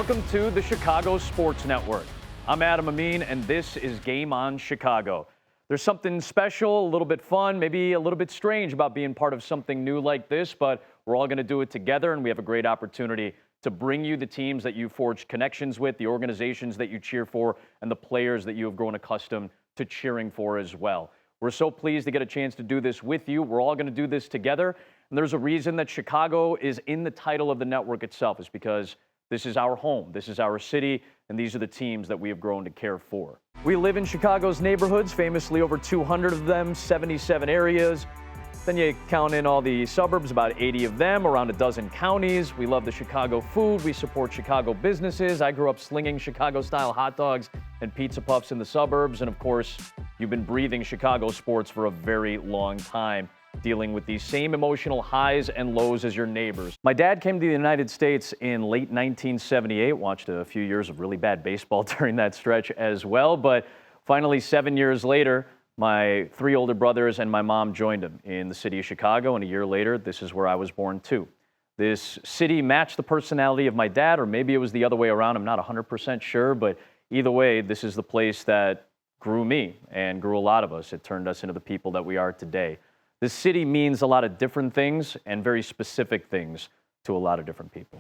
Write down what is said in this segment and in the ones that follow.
Welcome to the Chicago Sports Network. I'm Adam Amin, and this is Game On Chicago. There's something special, a little bit fun, maybe a little bit strange about being part of something new like this, but we're all going to do it together, and we have a great opportunity to bring you the teams that you forged connections with, the organizations that you cheer for, and the players that you have grown accustomed to cheering for as well. We're so pleased to get a chance to do this with you. We're all going to do this together, and there's a reason that Chicago is in the title of the network itself. It's because this is our home, this is our city, and these are the teams that we have grown to care for. We live in Chicago's neighborhoods, famously over 200 of them, 77 areas. Then you count in all the suburbs, about 80 of them, around a dozen counties. We love the Chicago food. We support Chicago businesses. I grew up slinging Chicago-style hot dogs and pizza puffs in the suburbs. And of course, you've been breathing Chicago sports for a very long time, dealing with these same emotional highs and lows as your neighbors. My dad came to the United States in late 1978, watched a few years of really bad baseball during that stretch as well. But finally, 7 years later, my three older brothers and my mom joined him in the city of Chicago, and a year later, this is where I was born too. This city matched the personality of my dad, or maybe it was the other way around. I'm not 100% sure, but either way, this is the place that grew me and grew a lot of us. It turned us into the people that we are today. This city means a lot of different things and very specific things to a lot of different people.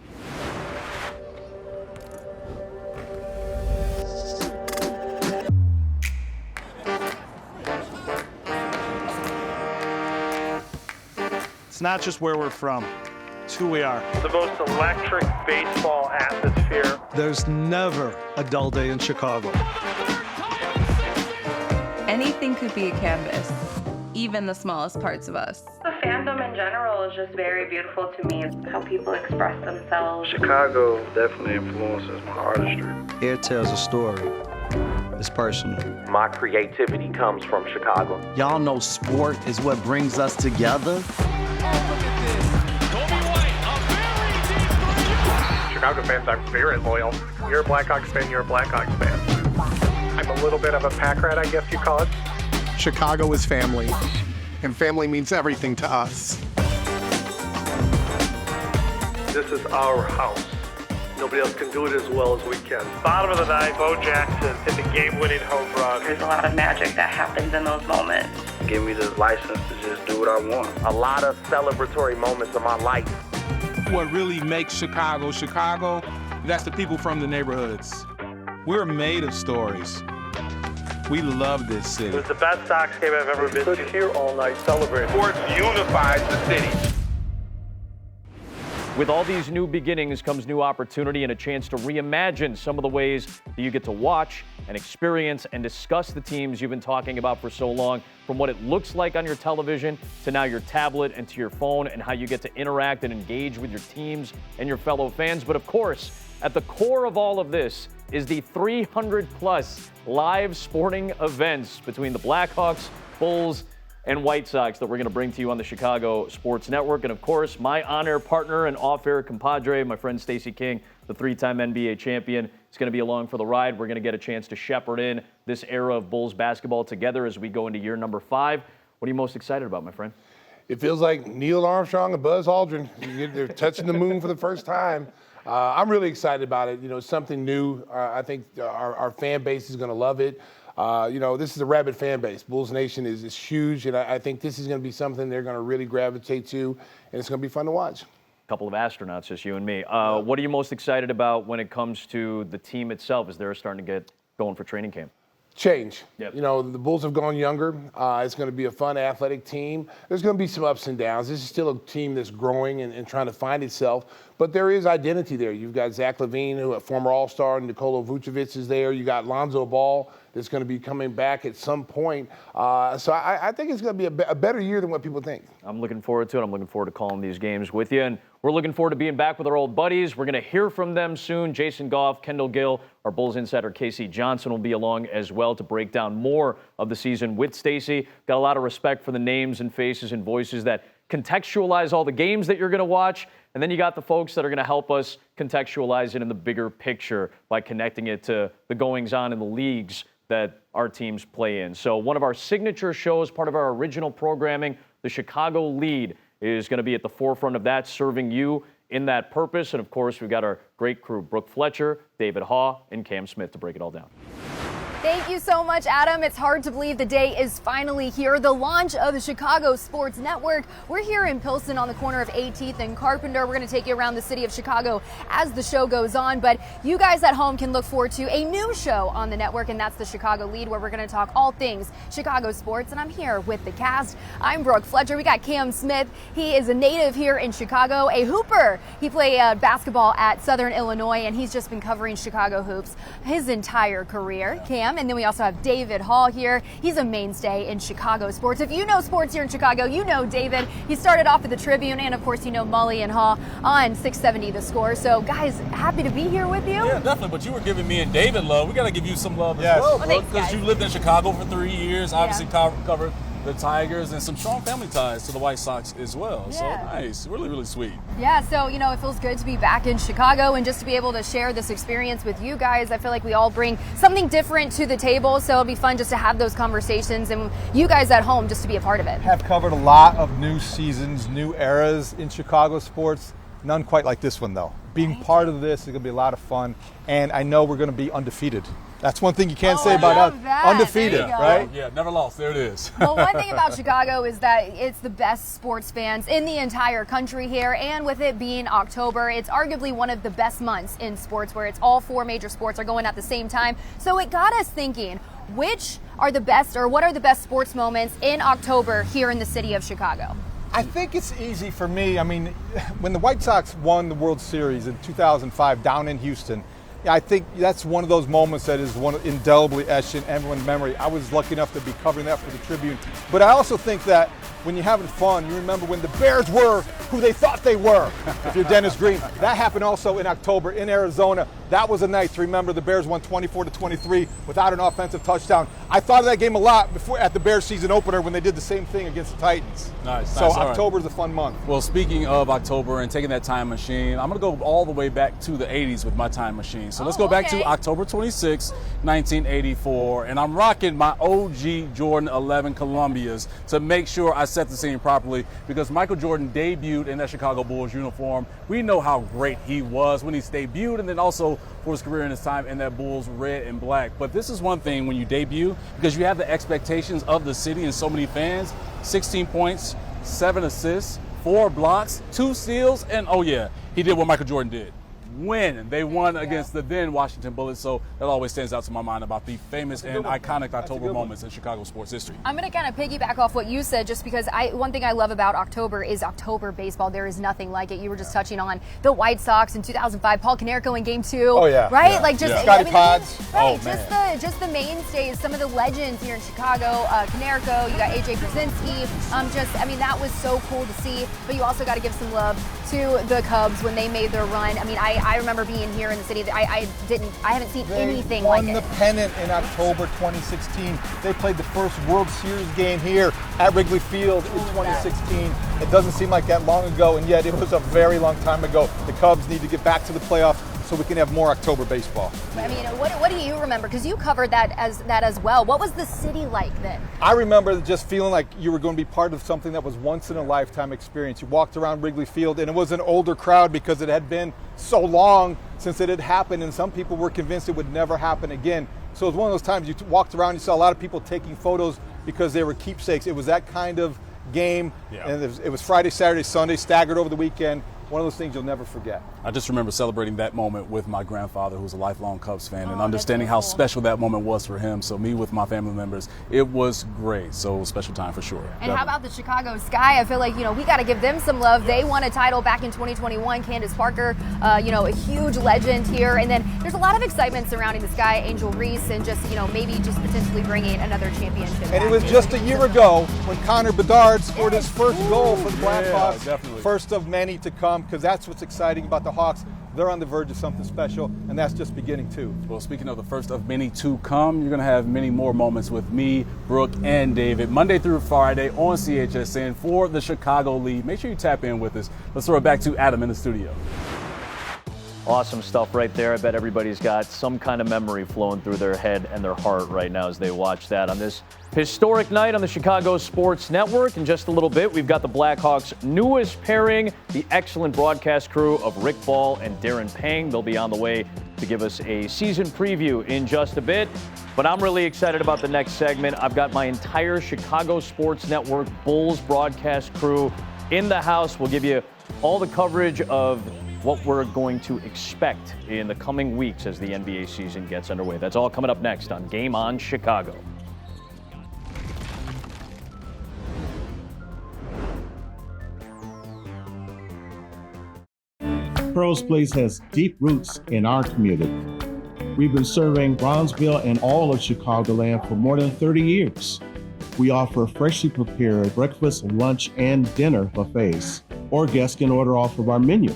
It's not just where we're from, it's who we are. The most electric baseball atmosphere. There's never a dull day in Chicago. Anything could be a canvas, even the smallest parts of us. The fandom in general is just very beautiful to me. How people express themselves. Chicago definitely influences my artistry. It tells a story. It's personal. My creativity comes from Chicago. Y'all know sport is what brings us together. Chicago fans are very loyal. You're a Blackhawks fan, you're a Blackhawks fan. I'm a little bit of a pack rat, I guess you call it. Chicago is family, and family means everything to us. This is our house. Nobody else can do it as well as we can. Bottom of the ninth, Bo Jackson hit the game-winning home run. There's a lot of magic that happens in those moments. Give me the license to just do what I want. A lot of celebratory moments in my life. What really makes Chicago, Chicago, that's the people from the neighborhoods. We're made of stories. We love this city. It was the best Sox game I've ever been to. Stood here all night celebrating. Sports unifies the city. With all these new beginnings comes new opportunity and a chance to reimagine some of the ways that you get to watch and experience and discuss the teams you've been talking about for so long, from what it looks like on your television to now your tablet and to your phone, and how you get to interact and engage with your teams and your fellow fans. But of course, at the core of all of this is the 300-plus live sporting events between the Blackhawks, Bulls, and White Sox that we're going to bring to you on the Chicago Sports Network. And of course, my on-air partner and off-air compadre, my friend Stacey King, the three-time NBA champion, is going to be along for the ride. We're going to get a chance to shepherd in this era of Bulls basketball together as we go into year number 5. What are you most excited about, my friend? It feels like Neil Armstrong and Buzz Aldrin. They're touching the moon for the first time. I'm really excited about it. You know, something new. I think our fan base is going to love it. This is a rabid fan base. Bulls Nation is huge, and I think this is going to be something they're going to really gravitate to, and it's going to be fun to watch. A couple of astronauts, just you and me. What are you most excited about when it comes to the team itself as they're starting to get going for training camp? Change. Yep. You know, the Bulls have gone younger. It's going to be a fun, athletic team. There's going to be some ups and downs. This is still a team that's growing and trying to find itself, but there is identity there. You've got Zach LaVine, who a former All-Star, Nikola Vucevic is there. You got Lonzo Ball that's going to be coming back at some point. So I think it's going to be a better year than what people think. I'm looking forward to it. I'm looking forward to calling these games with you. And we're looking forward to being back with our old buddies. We're going to hear from them soon. Jason Goff, Kendall Gill, our Bulls insider Casey Johnson will be along as well to break down more of the season with Stacey. Got a lot of respect for the names and faces and voices that contextualize all the games that you're going to watch. And then you got the folks that are going to help us contextualize it in the bigger picture by connecting it to the goings-on in the leagues that our teams play in. So one of our signature shows, part of our original programming, the Chicago Lead, is going to be at the forefront of that, serving you in that purpose. And of course, we've got our great crew, Brooke Fletcher, David Haw, and Cam Smith to break it all down. Thank you so much, Adam. It's hard to believe the day is finally here. The launch of the Chicago Sports Network. We're here in Pilsen on the corner of 18th and Carpenter. We're going to take you around the city of Chicago as the show goes on. But you guys at home can look forward to a new show on the network, and that's the Chicago Lead, where we're going to talk all things Chicago sports. And I'm here with the cast. I'm Brooke Fletcher. We got Cam Smith. He is a native here in Chicago, a hooper. He played basketball at Southern Illinois, and he's just been covering Chicago hoops his entire career. Cam. And then we also have David Haw here. He's a mainstay in Chicago sports. If you know sports here in Chicago, you know David. He started off at the Tribune, and of course you know Mully and Haw on 670 The Score. So guys, happy to be here with you. Yeah, definitely. But you were giving me and David love. We got to give you some love as well, because you lived in Chicago for 3 years. Obviously covered the Tigers and some strong family ties to the White Sox as well. Yeah. So nice, really, really sweet. Yeah, so, you know, it feels good to be back in Chicago and just to be able to share this experience with you guys. I feel like we all bring something different to the table, so it'll be fun just to have those conversations and you guys at home just to be a part of it. Have covered a lot of new seasons, new eras in Chicago sports. None quite like this one, though. Being part of this is going to be a lot of fun, and I know we're going to be undefeated. That's one thing you can't say about us. Undefeated, right? Yeah, never lost. There it is. Well, one thing about Chicago is that it's the best sports fans in the entire country here, and with it being October, it's arguably one of the best months in sports, where it's all 4 major sports are going at the same time. So it got us thinking, which are the best, or what are the best sports moments in October here in the city of Chicago? I think it's easy for me. I mean, when the White Sox won the World Series in 2005 down in Houston, I think that's one of those moments that is indelibly etched in everyone's memory. I was lucky enough to be covering that for the Tribune. But I also think that when you're having fun, you remember when the Bears were who they thought they were, if you're Dennis Green. That happened also in October in Arizona. That was a night to remember. The Bears won 24-23 without an offensive touchdown. I thought of that game a lot before at the Bears season opener when they did the same thing against the Titans. Nice. So October's a fun month. Well, speaking of October and taking that time machine, I'm going to go all the way back to the 80s with my time machine. So let's go back to October 26, 1984, and I'm rocking my OG Jordan 11 Columbias to make sure I set the scene properly, because Michael Jordan debuted in that Chicago Bulls uniform. We know how great he was when he debuted, and then also for his career and his time in that Bulls red and black. But this is one thing when you debut, because you have the expectations of the city and so many fans. 16 points, 7 assists, 4 blocks, 2 steals, and oh yeah, he did what Michael Jordan did. Win. They won against the then Washington Bullets, so that always stands out to my mind about the famous and iconic October moments in Chicago sports history. I'm going to kind of piggyback off what you said, just because one thing I love about October is October baseball. There is nothing like it. You were just touching on the White Sox in 2005, Paul Konerko in Game 2. Oh yeah, right? Like just Scotty Pods. Right, just the mainstays, some of the legends here in Chicago. Konerko, you got AJ Brzezinski. That was so cool to see. But you also got to give some love to the Cubs when they made their run. I remember being here in the city. I haven't seen anything like it. They won the pennant in October 2016. They played the first World Series game here at Wrigley Field in 2016. It doesn't seem like that long ago, and yet it was a very long time ago. The Cubs need to get back to the playoffs so we can have more October baseball. What do you remember? Because you covered that as well. What was the city like then? I remember just feeling like you were going to be part of something that was once in a lifetime experience. You walked around Wrigley Field, and it was an older crowd because it had been so long since it had happened, and some people were convinced it would never happen again. So it was one of those times you walked around, you saw a lot of people taking photos because they were keepsakes. It was that kind of game, and it was Friday, Saturday, Sunday, staggered over the weekend. One of those things you'll never forget. I just remember celebrating that moment with my grandfather, who was a lifelong Cubs fan, and understanding how special that moment was for him. So me with my family members, it was great. So it was a special time for sure. And how about the Chicago Sky? I feel like, we got to give them some love. They won a title back in 2021. Candace Parker, a huge legend here. And then there's a lot of excitement surrounding the Sky, Angel Reese, and just, maybe just potentially bringing another championship. And it was just a year ago when Connor Bedard scored his first goal for the Blackhawks. Definitely. First of many to come, because that's what's exciting about the Hawks. They're on the verge of something special, and that's just beginning too. Well, speaking of the first of many to come, you're going to have many more moments with me, Brooke, and David, Monday through Friday on CHSN for the Chicago Lead. Make sure you tap in with us. Let's throw it back to Adam in the studio. Awesome stuff right there. I bet everybody's got some kind of memory flowing through their head and their heart right now as they watch that on this historic night on the Chicago Sports Network. In just a little bit, we've got the Blackhawks' newest pairing, the excellent broadcast crew of Rick Ball and Darren Pang. They'll be on the way to give us a season preview in just a bit. But I'm really excited about the next segment. I've got my entire Chicago Sports Network Bulls broadcast crew in the house. We'll give you all the coverage of what we're going to expect in the coming weeks as the NBA season gets underway. That's all coming up next on Game On Chicago. Pearl's Place has deep roots in our community. We've been serving Bronzeville and all of Chicagoland for more than 30 years. We offer freshly prepared breakfast, lunch, and dinner buffets, or guests can order off of our menu.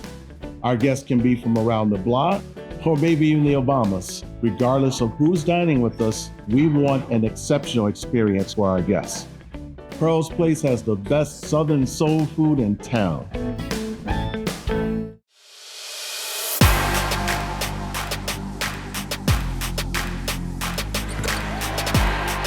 Our guests can be from around the block, or maybe even the Obamas. Regardless of who's dining with us, we want an exceptional experience for our guests. Pearl's Place has the best Southern soul food in town.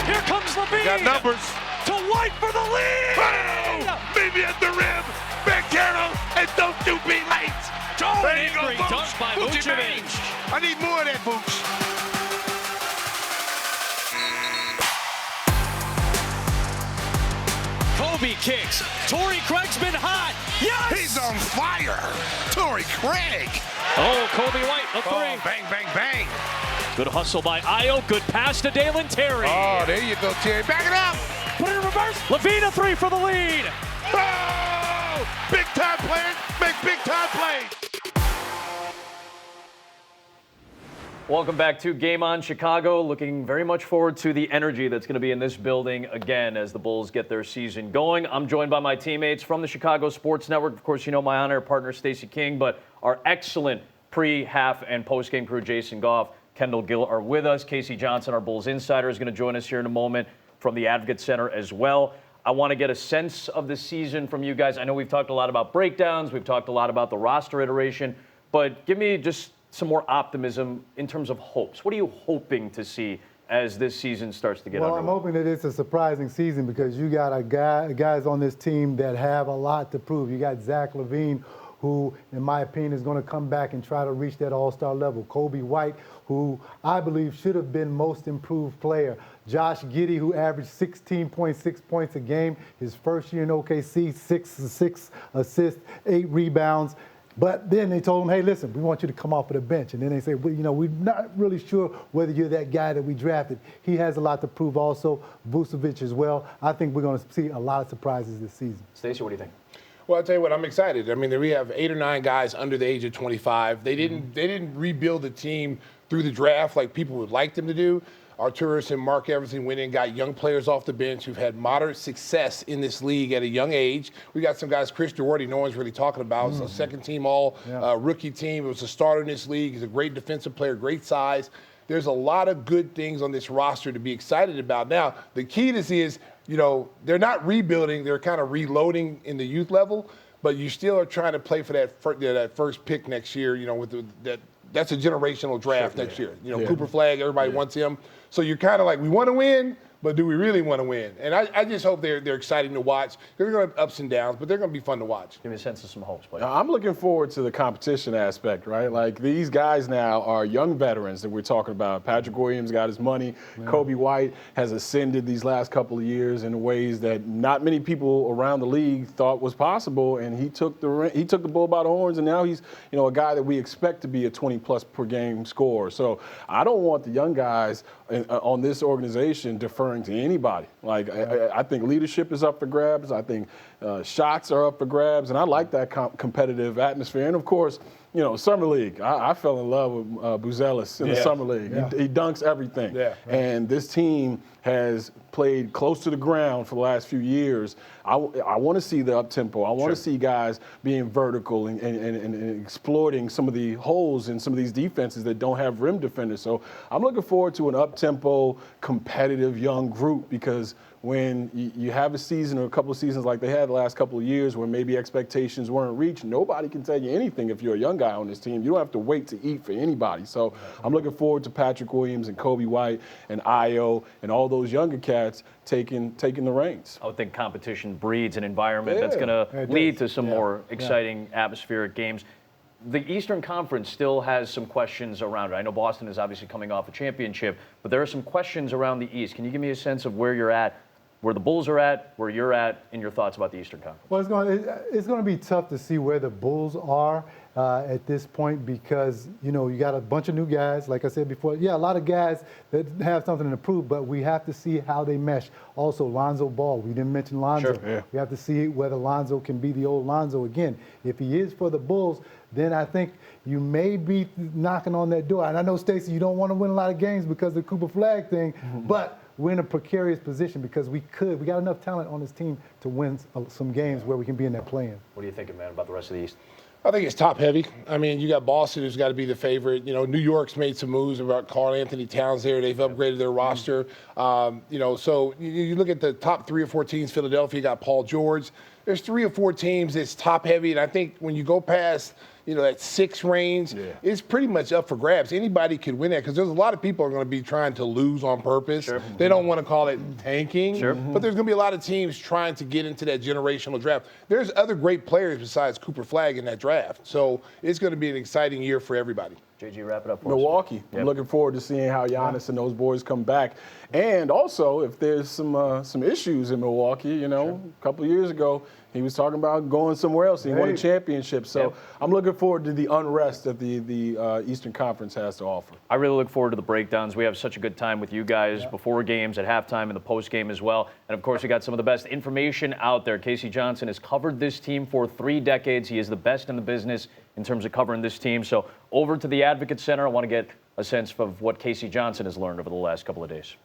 Here comes Levine. Got numbers. To White for the lead. Oh, meet me at the rim. Back arrow, and don't you be late. Oh, there you go, great dunk by Vucevic. I need more of that, Vooch. Kobe kicks. Torrey Craig's been hot. Yes! He's on fire. Torrey Craig. Oh, Kobe White, a three. Oh, bang, bang, bang. Good hustle by Io. Good pass to Dalen Terry. Oh, there you go, Terry. Back it up. Put it in reverse. Levine a three for the lead. Oh! Big time players make big time plays. Welcome back to Game On Chicago. Looking very much forward to the energy that's going to be in this building again as the Bulls get their season going. I'm joined by my teammates from the Chicago Sports Network. Of course, you know my on-air partner, Stacey King, but our excellent pre, half, and post-game crew, Jason Goff, Kendall Gill, are with us. Casey Johnson, our Bulls insider, is going to join us here in a moment from the Advocate Center as well. I want to get a sense of the season from you guys. I know we've talked a lot about breakdowns. We've talked a lot about the roster iteration, but give me just some more optimism in terms of hopes. What are you hoping to see as this season starts to get underway? I'm hoping that it's a surprising season because you got guys on this team that have a lot to prove. You got Zach LaVine, who, in my opinion, is going to come back and try to reach that all-star level. Kobe White, who I believe should have been most improved player. Josh Giddey, who averaged 16.6 points a game his first year in OKC, 6 assists, 8 rebounds. But then they told him, hey, listen, we want you to come off of the bench. And then they say, well, you know, we're not really sure whether you're that guy that we drafted. He has a lot to prove also. Vucevic as well. I think we're going to see a lot of surprises this season. Stacey, what do you think? Well, I'll tell you what, I'm excited. I mean, we have 8 or 9 guys under the age of 25. They didn't rebuild the team through the draft like people would like them to do. Arturas and Mark Everson went in and got young players off the bench who've had moderate success in this league at a young age. We got some guys, Chris Duarte, no one's really talking about. It's a second-team all-rookie team. It was a starter in this league. He's a great defensive player, great size. There's a lot of good things on this roster to be excited about. Now, the key to this is, you know, they're not rebuilding. They're kind of reloading in the youth level, but you still are trying to play for that first pick next year, you know, with that's a generational draft next year. You know, Cooper Flagg, everybody wants him. So you're kind of like, we want to win, but do we really want to win? And I just hope they're exciting to watch. They're going to have ups and downs, but they're going to be fun to watch. Give me a sense of some hopes, buddy. I'm looking forward to the competition aspect, right? Like, these guys now are young veterans that we're talking about. Patrick Williams got his money. Yeah. Kobe White has ascended these last couple of years in ways that not many people around the league thought was possible, and he took the bull by the horns, and now he's, you know, a guy that we expect to be a 20-plus per game scorer. So I don't want the young guys on this organization deferring to anybody. Like, I think leadership is up for grabs. I think shots are up for grabs, and I like that competitive atmosphere. And of course, you know, Summer League. I fell in love with Buzelis in the Summer League. Yeah. He dunks everything. Yeah, right. And this team has played close to the ground for the last few years. I want to see the up-tempo. I want to see guys being vertical and exploiting some of the holes in some of these defenses that don't have rim defenders. So I'm looking forward to an up-tempo, competitive young group because when you have a season or a couple of seasons like they had the last couple of years where maybe expectations weren't reached, nobody can tell you anything if you're a young guy on this team. You don't have to wait to eat for anybody. So I'm looking forward to Patrick Williams and Kobe White and Io and all those younger cats taking the reins. I would think competition breeds an environment that's going to lead to some more exciting atmospheric games. The Eastern Conference still has some questions around it. I know Boston is obviously coming off a championship, but there are some questions around the East. Can you give me a sense of where you're at, where the Bulls are at, where you're at, and your thoughts about the Eastern Conference? Well, it's going to be tough to see where the Bulls are at this point because, you got a bunch of new guys, like I said before. Yeah, a lot of guys that have something to prove, but we have to see how they mesh. Also, Lonzo Ball. We didn't mention Lonzo. Sure, yeah. We have to see whether Lonzo can be the old Lonzo again. If he is for the Bulls, then I think you may be knocking on that door. And I know, Stacey, you don't want to win a lot of games because of the Cooper Flag thing, but we're in a precarious position because we got enough talent on this team to win some games where we can be in that play-in. What are you thinking, man, about the rest of the East? I think it's top heavy. I mean, you got Boston, who's got to be the favorite. New York's made some moves about Karl Anthony Towns there. They've upgraded their roster. So you look at the top 3 or 4 teams. Philadelphia got Paul George. There's 3 or 4 teams that's top heavy, and I think when you go past that 6 range, it's pretty much up for grabs. Anybody could win that because there's a lot of people are going to be trying to lose on purpose. Sure. They don't want to call it tanking, Sure. but there's going to be a lot of teams trying to get into that generational draft. There's other great players besides Cooper Flag in that draft, so it's going to be an exciting year for everybody. JG, wrap it up for Milwaukee. us. I'm looking forward to seeing how Giannis and those boys come back. And also, if there's some issues in Milwaukee, a couple of years ago, he was talking about going somewhere else. He won a championship. So I'm looking forward to the unrest that the Eastern Conference has to offer. I really look forward to the breakdowns. We have such a good time with you guys before games, at halftime, and the post game as well. And, of course, we got some of the best information out there. Casey Johnson has covered this team for 3 decades. He is the best in the business in terms of covering this team. So over to the Advocate Center, I want to get a sense of what Casey Johnson has learned over the last couple of days.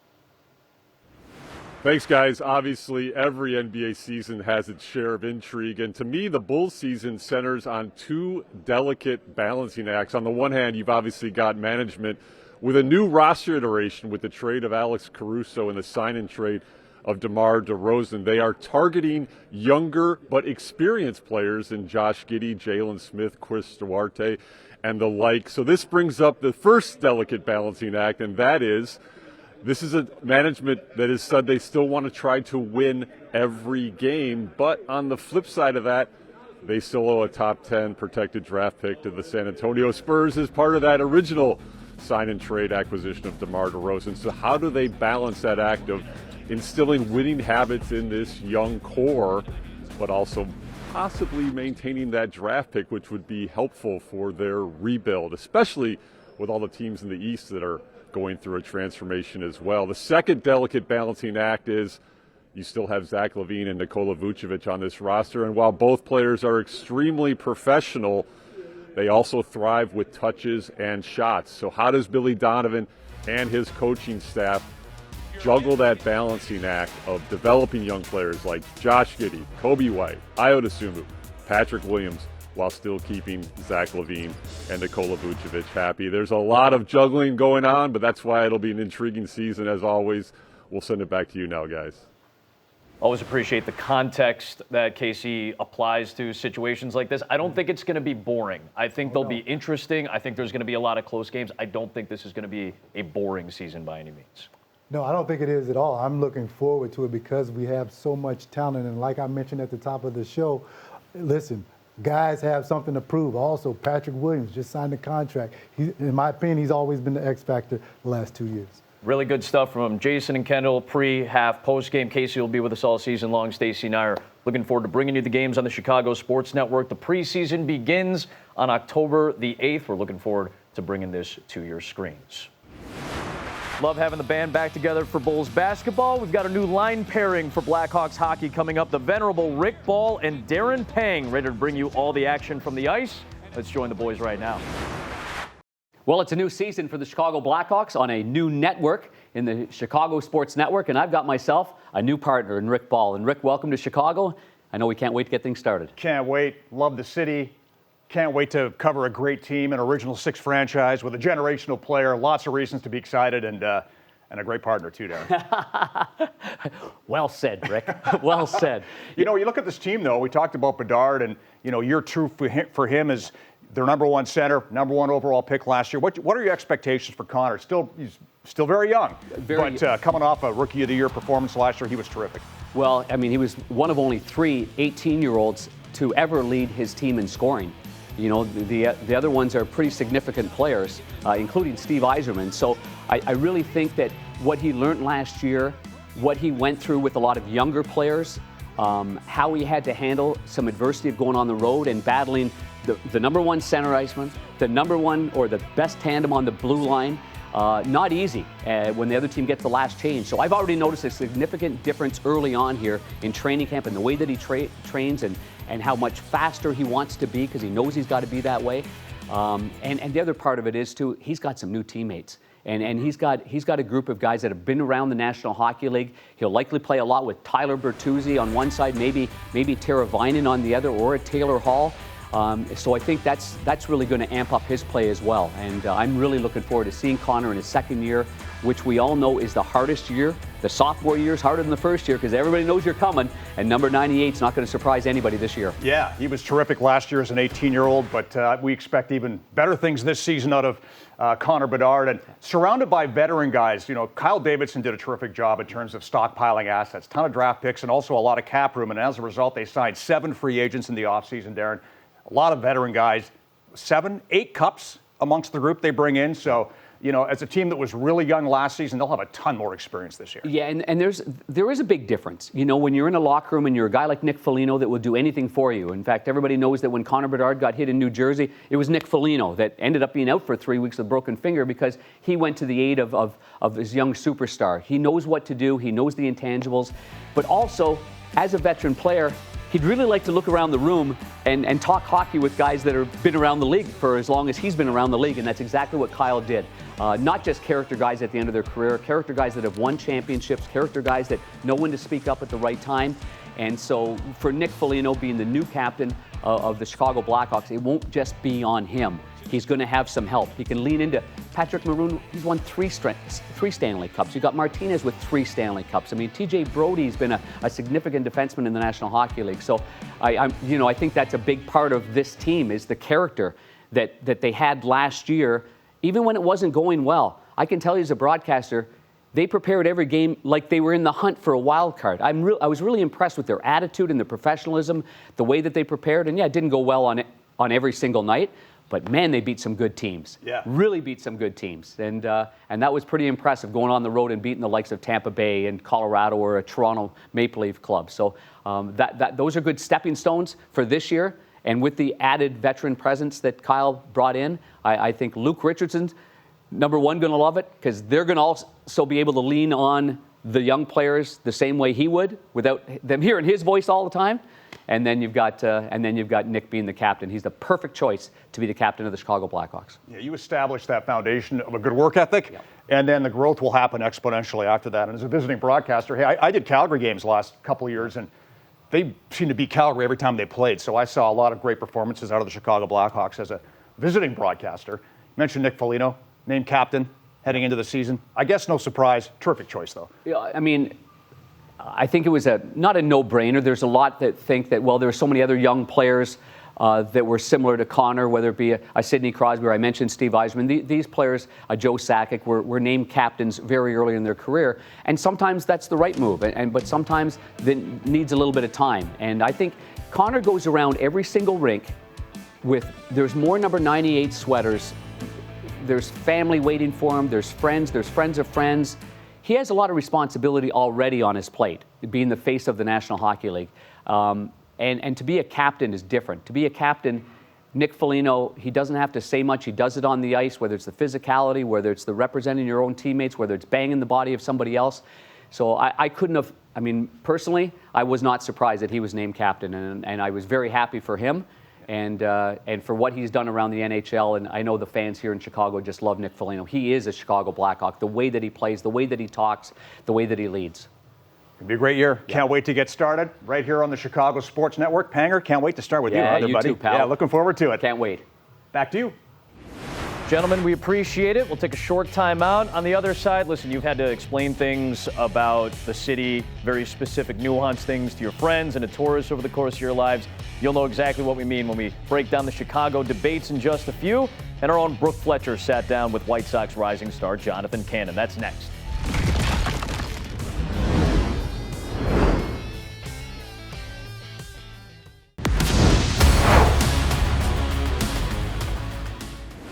Thanks, guys. Obviously, every NBA season has its share of intrigue, and to me, the Bulls season centers on 2 delicate balancing acts. On the one hand, you've obviously got management with a new roster iteration with the trade of Alex Caruso and the sign-and trade of DeMar DeRozan. They are targeting younger but experienced players in Josh Giddey, Jalen Smith, Chris Duarte, and the like. So this brings up the first delicate balancing act, and that is this is a management that has said they still want to try to win every game, but on the flip side of that, they still owe a top 10 protected draft pick to the San Antonio Spurs as part of that original sign-and-trade acquisition of DeMar DeRozan. So how do they balance that act of instilling winning habits in this young core, but also possibly maintaining that draft pick, which would be helpful for their rebuild, especially with all the teams in the East that are going through a transformation as well. The second delicate balancing act is you still have Zach LaVine and Nikola Vucevic on this roster, and while both players are extremely professional, they also thrive with touches and shots. So how does Billy Donovan and his coaching staff juggle that balancing act of developing young players like Josh Giddey, Kobe White, Ayo Dosunmu, Patrick Williams, while still keeping Zach LaVine and Nikola Vucevic happy? There's a lot of juggling going on, but that's why it'll be an intriguing season as always. We'll send it back to you now, guys. Always appreciate the context that Casey applies to situations like this. I don't think it's going to be boring. I think they'll be interesting. I think there's going to be a lot of close games. I don't think this is going to be a boring season by any means. No, I don't think it is at all. I'm looking forward to it because we have so much talent. And like I mentioned at the top of the show, listen, guys have something to prove. Also, Patrick Williams just signed a contract. In my opinion, he's always been the X factor the last 2 years. Really good stuff from Jason and Kendall, pre, half, post game. Casey will be with us all season long. Stacey and I are looking forward to bringing you the games on the Chicago Sports Network. The preseason begins on October the 8th. We're looking forward to bringing this to your screens. Love having the band back together for Bulls basketball. We've got a new line pairing for Blackhawks hockey coming up. The venerable Rick Ball and Darren Pang ready to bring you all the action from the ice. Let's join the boys right now. Well, it's a new season for the Chicago Blackhawks on a new network in the Chicago Sports Network, and I've got myself a new partner in Rick Ball. And Rick, welcome to Chicago. I know we can't wait to get things started. Can't wait. Love the city. Can't wait to cover a great team, an Original Six franchise with a generational player. Lots of reasons to be excited, and And a great partner, too, Darren. Well said, Rick. Well said. You know, you look at this team, though. We talked about Bedard, and, you know, year two for him is their number one center, number one overall pick last year. What are your expectations for Connor? He's still very young, but coming off a Rookie of the Year performance last year, he was terrific. Well, I mean, he was one of only 3 18-year-olds to ever lead his team in scoring. You know, the other ones are pretty significant players, including Steve Yzerman. So I really think that what he learned last year, what he went through with a lot of younger players, how he had to handle some adversity of going on the road and battling the number one center iceman, the number one or the best tandem on the blue line. Not easy when the other team gets the last change. So I've already noticed a significant difference early on here in training camp and the way that he trains and how much faster he wants to be because he knows he's got to be that way. And the other part of it is, too, he's got some new teammates. And he's got a group of guys that have been around the National Hockey League. He'll likely play a lot with Tyler Bertuzzi on one side, maybe Tara Vinen on the other, or a Taylor Hall. So I think that's really going to amp up his play as well. And I'm really looking forward to seeing Connor in his second year, which we all know is the hardest year. The sophomore year is harder than the first year because everybody knows you're coming. And number 98 is not going to surprise anybody this year. Yeah, he was terrific last year as an 18-year-old, but we expect even better things this season out of Connor Bedard. And surrounded by veteran guys, you know, Kyle Davidson did a terrific job in terms of stockpiling assets, ton of draft picks, and also a lot of cap room. And as a result, they signed 7 free agents in the offseason, Darren. A lot of veteran guys, 7, 8 cups amongst the group they bring in. So, you know, as a team that was really young last season, they'll have a ton more experience this year. Yeah, and there is a big difference. You know, when you're in a locker room and you're a guy like Nick Foligno that will do anything for you. In fact, everybody knows that when Connor Bedard got hit in New Jersey, it was Nick Foligno that ended up being out for 3 weeks with a broken finger because he went to the aid of his young superstar. He knows what to do. He knows the intangibles. But also, as a veteran player, he'd really like to look around the room and talk hockey with guys that have been around the league for as long as he's been around the league, and that's exactly what Kyle did. Not just character guys at the end of their career, character guys that have won championships, character guys that know when to speak up at the right time. And so for Nick Foligno being the new captain of the Chicago Blackhawks, it won't just be on him. He's going to have some help. He can lean into Patrick Maroon. He's won 3 Stanley Cups. You got Martinez with 3 Stanley Cups. I mean, TJ Brody's been a significant defenseman in the National Hockey League. So, I think that's a big part of this team is the character that they had last year, even when it wasn't going well. I can tell you as a broadcaster, they prepared every game like they were in the hunt for a wild card. I was really impressed with their attitude and their professionalism, the way that they prepared. And yeah, it didn't go well on every single night. But man, they beat some good teams. Yeah. Really beat some good teams. And that was pretty impressive, going on the road and beating the likes of Tampa Bay and Colorado or a Toronto Maple Leaf club. So those are good stepping stones for this year. And with the added veteran presence that Kyle brought in, I think Luke Richardson's, number one, going to love it because they're going to also be able to lean on the young players the same way he would without them hearing his voice all the time. And then you've got Nick being the captain. He's the perfect choice to be the captain of the Chicago Blackhawks. Yeah, you establish that foundation of a good work ethic, and then the growth will happen exponentially after that. And as a visiting broadcaster, hey, I did Calgary games the last couple of years, and they seemed to beat Calgary every time they played. So I saw a lot of great performances out of the Chicago Blackhawks as a visiting broadcaster. You mentioned Nick Foligno, named captain heading into the season. I guess no surprise. Terrific choice, though. Yeah, I mean, I think it was not a no-brainer. There's a lot that think that, well, there were so many other young players that were similar to Connor, whether it be a Sidney Crosby or I mentioned Steve Yzerman. These players, Joe Sakic, were named captains very early in their career. And sometimes that's the right move, but sometimes it needs a little bit of time. And I think Connor goes around every single rink there's more number 98 sweaters. There's family waiting for him. There's friends of friends. He has a lot of responsibility already on his plate, being the face of the National Hockey League. And to be a captain is different. To be a captain, Nick Foligno, he doesn't have to say much. He does it on the ice, whether it's the physicality, whether it's the representing your own teammates, whether it's banging the body of somebody else. So I couldn't have, personally, I was not surprised that he was named captain, and I was very happy for him. And for what he's done around the NHL, and I know the fans here in Chicago just love Nick Foligno. He is a Chicago Blackhawk. The way that he plays, the way that he talks, the way that he leads. It'll be a great year. Can't wait to get started right here on the Chicago Sports Network. Panger, can't wait to start with you, buddy. You too, pal. Yeah, looking forward to it. Can't wait. Back to you. Gentlemen, we appreciate it. We'll take a short time out. On the other side, listen, you've had to explain things about the city, very specific nuance things to your friends and to tourists over the course of your lives. You'll know exactly what we mean when we break down the Chicago debates in just a few. And our own Brooke Fletcher sat down with White Sox rising star Jonathan Cannon. That's next.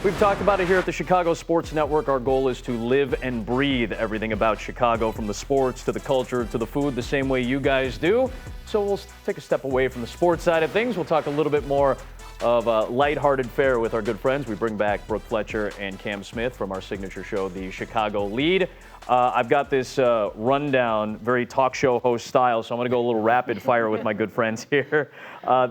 We've talked about it here at the Chicago Sports Network. Our goal is to live and breathe everything about Chicago, from the sports to the culture to the food, the same way you guys do. So we'll take a step away from the sports side of things. We'll talk a little bit more of a lighthearted fare with our good friends. We bring back Brooke Fletcher and Cam Smith from our signature show, The Chicago Lead. I've got this rundown, very talk show host style, so I'm going to go a little rapid fire with my good friends here.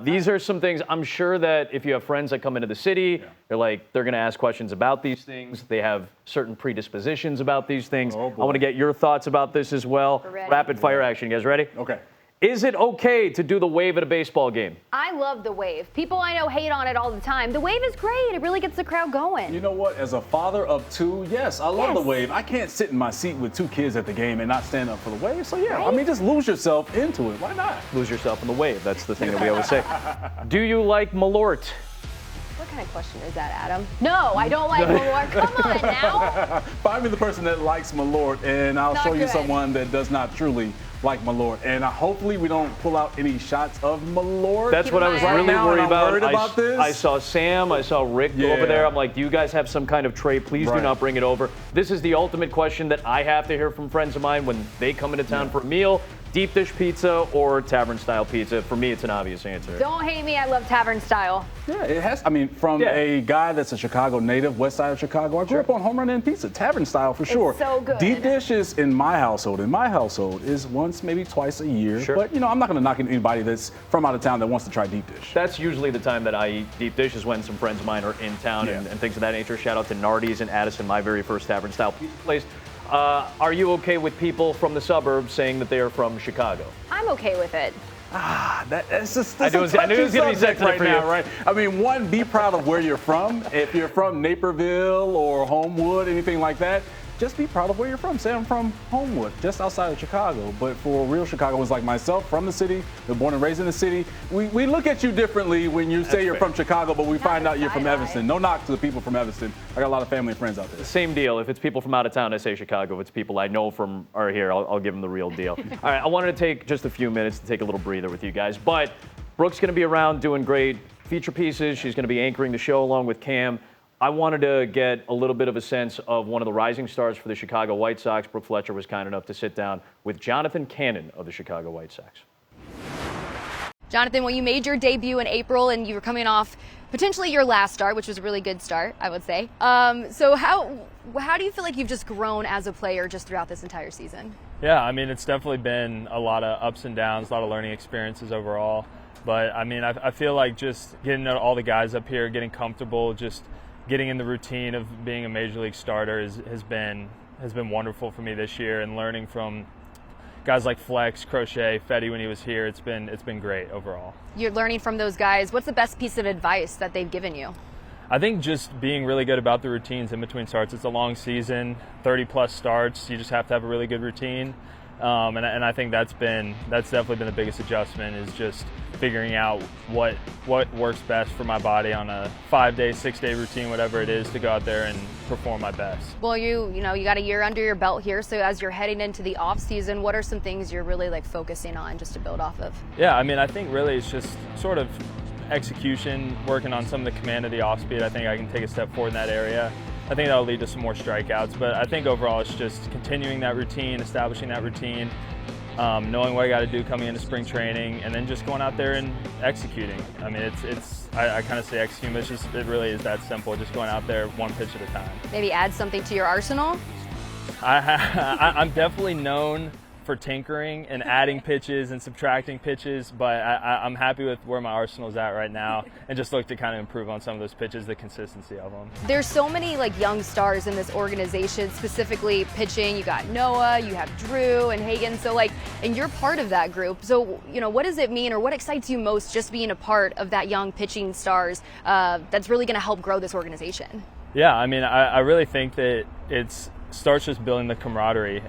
These are some things I'm sure that if you have friends that come into the city, they're going to ask questions about these things. They have certain predispositions about these things. I want to get your thoughts about this as well. Rapid fire action. You guys ready? Okay. Is it okay to do the wave at a baseball game? I love the wave. People I know hate on it all the time. The wave is great. It really gets the crowd going. You know what? As a father of two, yes, I love the wave. I can't sit in my seat with two kids at the game and not stand up for the wave. So, yeah, I mean, just lose yourself into it. Why not? Lose yourself in the wave. That's the thing that we always say. Do you like Malort? What kind of question is that, Adam? No, I don't like Malort. Come on now. Find me the person that likes Malort, and I'll show you someone that does not truly like Malort. And hopefully we don't pull out any shots of Malort. That's what I was really worried about. This. I saw Sam, I saw Rick over there. I'm like, do you guys have some kind of tray? Please do not bring it over. This is the ultimate question that I have to hear from friends of mine when they come into town for a meal. Deep dish pizza or tavern style pizza? For me, it's an obvious answer. Don't hate me, I love tavern style. Yeah, it has. I mean, from a guy that's a Chicago native, west side of Chicago, I grew up on home run and pizza, tavern style for sure. It's so good. Deep dishes in my household is once, maybe twice a year. Sure. But, I'm not going to knock anybody that's from out of town that wants to try deep dish. That's usually the time that I eat deep dish, is when some friends of mine are in town and things of that nature. Shout out to Nardi's in Addison, my very first tavern style pizza place. Are you okay with people from the suburbs saying that they are from Chicago? I'm okay with it. That's just I knew it was going to be sensitive right for you. now, right? I mean, one, be proud of where you're from. If you're from Naperville or Homewood, anything like that, just be proud of where you're from. Say I'm from Homewood, just outside of Chicago. But for real Chicagoans like myself, from the city, they're born and raised in the city, we look at you differently when you say you're from Chicago, but we find out you're from Evanston. No knock to the people from Evanston. I got a lot of family and friends out there. Same deal. If it's people from out of town, I say Chicago. If it's people I know from are here, I'll give them the real deal. All right, I wanted to take just a few minutes to take a little breather with you guys. But Brooke's going to be around doing great feature pieces. She's going to be anchoring the show along with Cam. I wanted to get a little bit of a sense of one of the rising stars for the Chicago White Sox. Brooke Fletcher was kind enough to sit down with Jonathan Cannon of the Chicago White Sox. Jonathan, well, you made your debut in April and you were coming off potentially your last start, which was a really good start, I would say. So how do you feel like you've just grown as a player just throughout this entire season? Yeah, I mean, it's definitely been a lot of ups and downs, a lot of learning experiences overall. But, I mean, I feel like just getting to all the guys up here, getting comfortable, just getting in the routine of being a major league starter has been wonderful for me this year, and learning from guys like Flex, Crochet, Fetty when he was here. It's been great overall. You're learning from those guys. What's the best piece of advice that they've given you? I think just being really good about the routines in between starts. It's a long season, 30-plus starts. You just have to have a really good routine. And I think that's definitely been the biggest adjustment, is just figuring out what works best for my body on a 5-day, 6-day routine, whatever it is, to go out there and perform my best. Well, you got a year under your belt here, so as you're heading into the off season, what are some things you're really focusing on just to build off of? Yeah, I mean, I think really it's just sort of execution, working on some of the command of the off speed. I think I can take a step forward in that area. I think that'll lead to some more strikeouts, but I think overall it's just continuing that routine, establishing that routine, knowing what I got to do coming into spring training, and then just going out there and executing. I mean, I kind of say executing, but it really is that simple, just going out there one pitch at a time. Maybe add something to your arsenal? I'm definitely known for tinkering and adding pitches and subtracting pitches, but I'm happy with where my arsenal's at right now, and just look to kind of improve on some of those pitches, the consistency of them. There's so many young stars in this organization, specifically pitching. You got Noah, you have Drew and Hagen, so and you're part of that group. So what does it mean, or what excites you most, just being a part of that young pitching stars that's really going to help grow this organization? Yeah, I mean, I really think that it starts just building the camaraderie.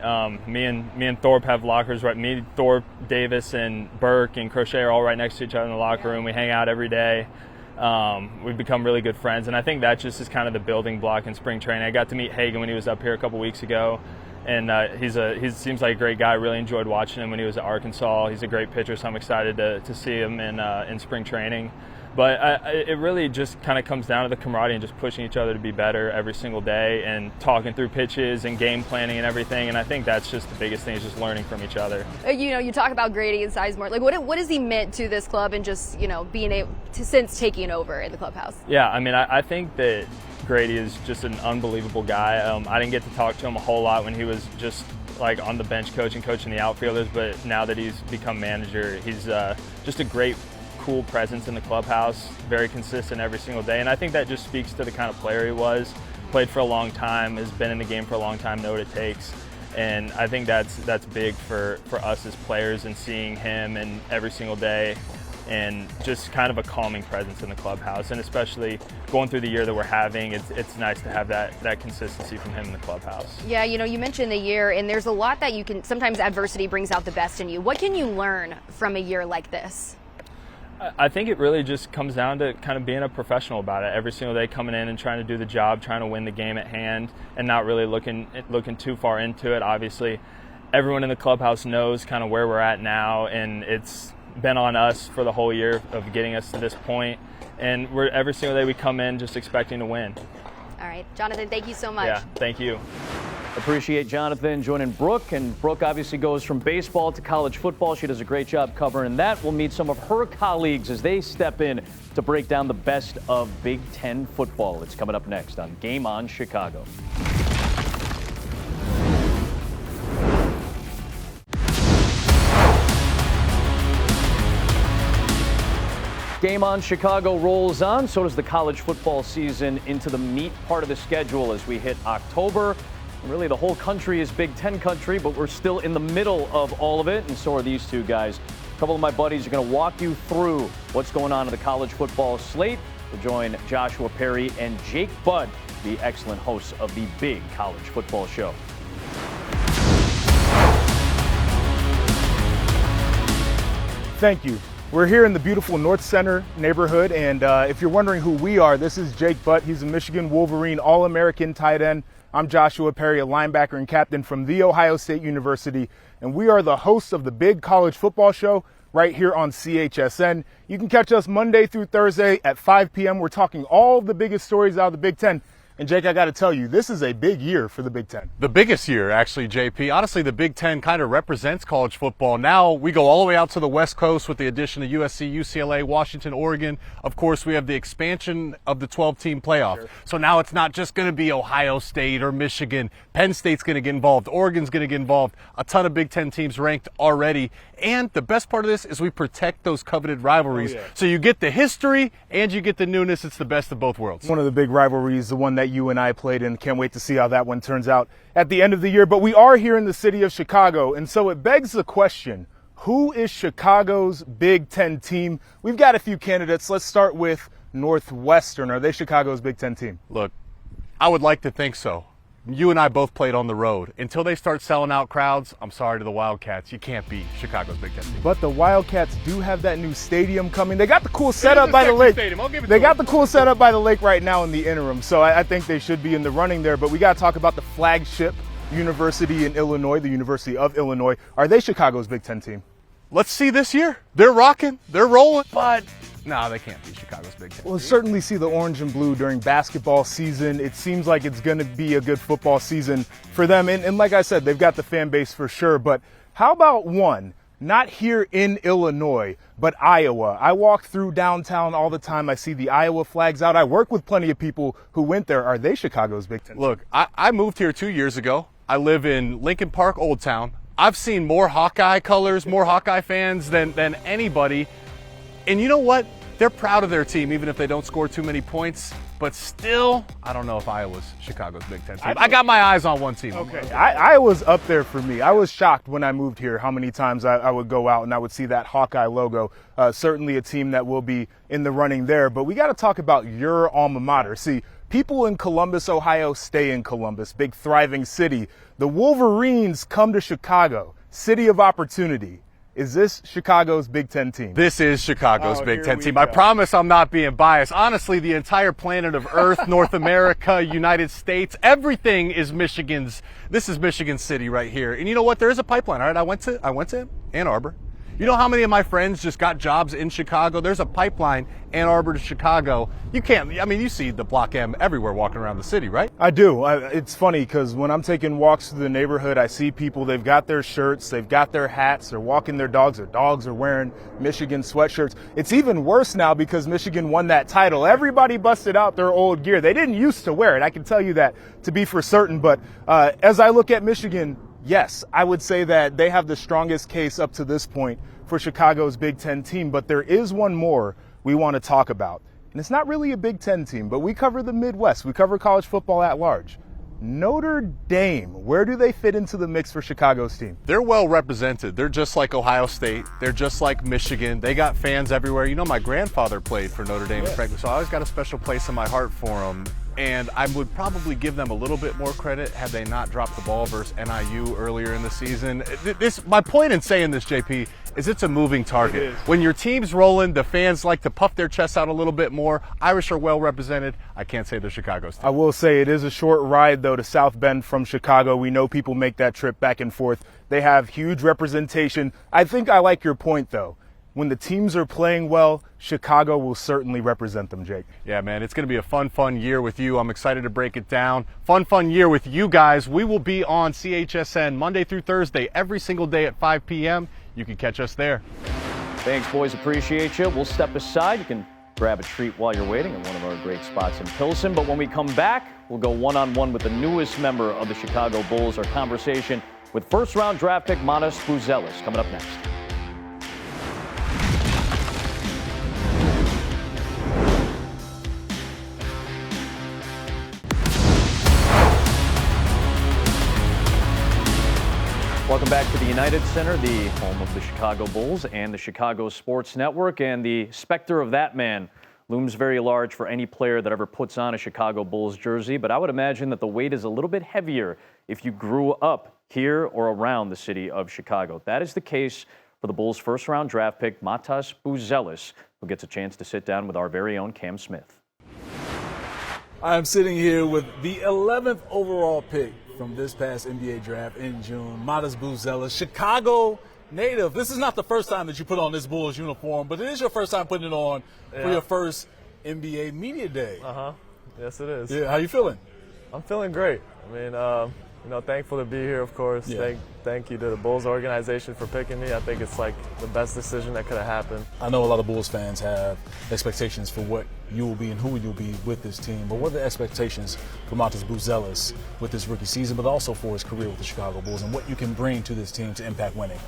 Me and Thorpe have lockers right. Me, Thorpe, Davis, and Burke and Crochet are all right next to each other in the locker room. We hang out every day. We've become really good friends, and I think that just is kind of the building block in spring training. I got to meet Hagan when he was up here a couple weeks ago, and he seems like a great guy. I really enjoyed watching him when he was at Arkansas. He's a great pitcher, so I'm excited to see him in spring training. But it really just kind of comes down to the camaraderie and just pushing each other to be better every single day and talking through pitches and game planning and everything. And I think that's just the biggest thing, is just learning from each other. You talk about Grady and Sizemore. Like, what has he meant to this club and just, being able to, since taking over in the clubhouse? Yeah, I mean, I think that Grady is just an unbelievable guy. I didn't get to talk to him a whole lot when he was just like on the bench coaching the outfielders, but now that he's become manager, he's just a great, cool presence in the clubhouse, very consistent every single day, and I think that just speaks to the kind of player he was. Played for a long time, has been in the game for a long time, know what it takes, and I think that's big for us as players, and seeing him and every single day, and just kind of a calming presence in the clubhouse, and especially going through the year that we're having, it's nice to have that consistency from him in the clubhouse. Yeah, you mentioned the year, and there's a lot that you can, sometimes adversity brings out the best in you. What can you learn from a year like this? I think it really just comes down to kind of being a professional about it. Every single day coming in and trying to do the job, trying to win the game at hand, and not really looking too far into it. Obviously, everyone in the clubhouse knows kind of where we're at now, and it's been on us for the whole year of getting us to this point. And every single day we come in just expecting to win. All right, Jonathan, thank you so much. Yeah, thank you. Appreciate Jonathan joining Brooke, and Brooke obviously goes from baseball to college football. She does a great job covering that. We'll meet some of her colleagues as they step in to break down the best of Big Ten football. It's coming up next on Game On Chicago. Game On Chicago rolls on. So does the college football season into the meat part of the schedule as we hit October. Really, the whole country is Big Ten country, but we're still in the middle of all of it, and so are these two guys. A couple of my buddies are going to walk you through what's going on in the college football slate. We'll join Joshua Perry and Jake Budd, the excellent hosts of the Big College Football Show. Thank you. We're here in the beautiful North Center neighborhood, and if you're wondering who we are, this is Jake Butt. He's a Michigan Wolverine All-American tight end. I'm Joshua Perry, a linebacker and captain from The Ohio State University, and we are the hosts of the Big College Football Show right here on CHSN. You can catch us Monday through Thursday at 5 p.m. We're talking all of the biggest stories out of the Big Ten. And Jake, I got to tell you, this is a big year for the Big Ten. The biggest year, actually, JP. Honestly, the Big Ten kind of represents college football. Now we go all the way out to the West Coast with the addition of USC, UCLA, Washington, Oregon. Of course, we have the expansion of the 12-team playoff. Sure. So now it's not just going to be Ohio State or Michigan. Penn State's going to get involved. Oregon's going to get involved. A ton of Big Ten teams ranked already. And the best part of this is we protect those coveted rivalries. Oh, yeah. So you get the history and you get the newness. It's the best of both worlds. One of the big rivalries, the one that you and I played in. Can't wait to see how that one turns out at the end of the year. But we are here in the city of Chicago, and so it begs the question, who is Chicago's Big Ten team? We've got a few candidates. Let's start with Northwestern. Are they Chicago's Big Ten team? Look, I would like to think so. You and I both played on the road. Until they start selling out crowds, I'm sorry to the Wildcats, you can't beat Chicago's Big Ten team. But the Wildcats do have that new stadium coming. They got the cool setup by the lake. They got the cool setup by the lake right now in the interim, so I think they should be in the running there. But we got to talk about the flagship university in Illinois, the University of Illinois. Are they Chicago's Big Ten team? Let's see this year. They're rocking, they're rolling, but no, they can't be Chicago's Big Ten. We'll certainly see the orange and blue during basketball season. It seems like it's going to be a good football season for them. And like I said, they've got the fan base for sure. But how about one, not here in Illinois, but Iowa? I walk through downtown all the time. I see the Iowa flags out. I work with plenty of people who went there. Are they Chicago's Big Ten? Look, I moved here 2 years ago. I live in Lincoln Park, Old Town. I've seen more Hawkeye colors, more Hawkeye fans than anybody. And you know what? They're proud of their team, even if they don't score too many points. But still, I don't know if Iowa's Chicago's Big Ten team. I got my eyes on one team. Okay, Iowa's up there for me. I was shocked when I moved here how many times I would go out and I would see that Hawkeye logo. Certainly a team that will be in the running there. But we got to talk about your alma mater. See, People in Columbus, Ohio stay in Columbus, big thriving city. The Wolverines come to Chicago, city of opportunity. Is this Chicago's Big Ten team? This is Chicago's Big Ten team. I promise I'm not being biased. Honestly, the entire planet of Earth, North America, United States, everything is Michigan's. This is Michigan City right here. And you know what? There is a pipeline. All right, I went to Ann Arbor. You know how many of my friends just got jobs in Chicago? There's a pipeline, Ann Arbor to Chicago. You can't, I mean, you see the Block M everywhere walking around the city, right? I do. It's funny because when I'm taking walks through the neighborhood, I see people, they've got their shirts, they've got their hats, they're walking their dogs are wearing Michigan sweatshirts. It's even worse now because Michigan won that title. Everybody busted out their old gear. They didn't used to wear it. I can tell you that to be for certain. But as I look at Michigan, yes, I would say that they have the strongest case up to this point for Chicago's Big Ten team, but there is one more we want to talk about. And it's not really a Big Ten team, but we cover the Midwest. We cover college football at large. Notre Dame, where do they fit into the mix for Chicago's team? They're well represented. They're just like Ohio State. They're just like Michigan. They got fans everywhere. You know, my grandfather played for Notre Dame, frankly, so I always got a special place in my heart for them. And I would probably give them a little bit more credit had they not dropped the ball versus NIU earlier in the season. My point in saying this, JP, is it's a moving target. When your team's rolling, the fans like to puff their chests out a little bit more. Irish are well represented. I can't say they're Chicago's team. I will say it is a short ride, though, to South Bend from Chicago. We know people make that trip back and forth. They have huge representation. I think I like your point, though. When the teams are playing well, Chicago will certainly represent them, Jake. Yeah, man, it's going to be a fun year with you. I'm excited to break it down. Fun year with you guys. We will be on CHSN Monday through Thursday, every single day at 5 p.m. You can catch us there. Thanks, boys. Appreciate you. We'll step aside. You can grab a treat while you're waiting in one of our great spots in Pilsen. But when we come back, we'll go one-on-one with the newest member of the Chicago Bulls. Our conversation with first-round draft pick Matas Buzelis coming up next. Welcome back to the United Center, the home of the Chicago Bulls and the Chicago Sports Network. And the specter of that man looms very large for any player that ever puts on a Chicago Bulls jersey. But I would imagine that the weight is a little bit heavier if you grew up here or around the city of Chicago. That is the case for the Bulls' first-round draft pick, Matas Buzelis, who gets a chance to sit down with our very own Cam Smith. I'm sitting here with the 11th overall pick from this past NBA draft in June, Matas Buzelis, Chicago native. This is not the first time that you put on this Bulls uniform, but it is your first time putting it on for your first NBA Media Day. Yes, it is. Yeah, how you feeling? I'm feeling great. I mean, thankful to be here, of course. Yeah. Thank you to the Bulls organization for picking me. I think it's like the best decision that could have happened. I know a lot of Bulls fans have expectations for what you will be and who you'll be with this team, but what are the expectations for Matas Buzelis with his rookie season, but also for his career with the Chicago Bulls and what you can bring to this team to impact winning?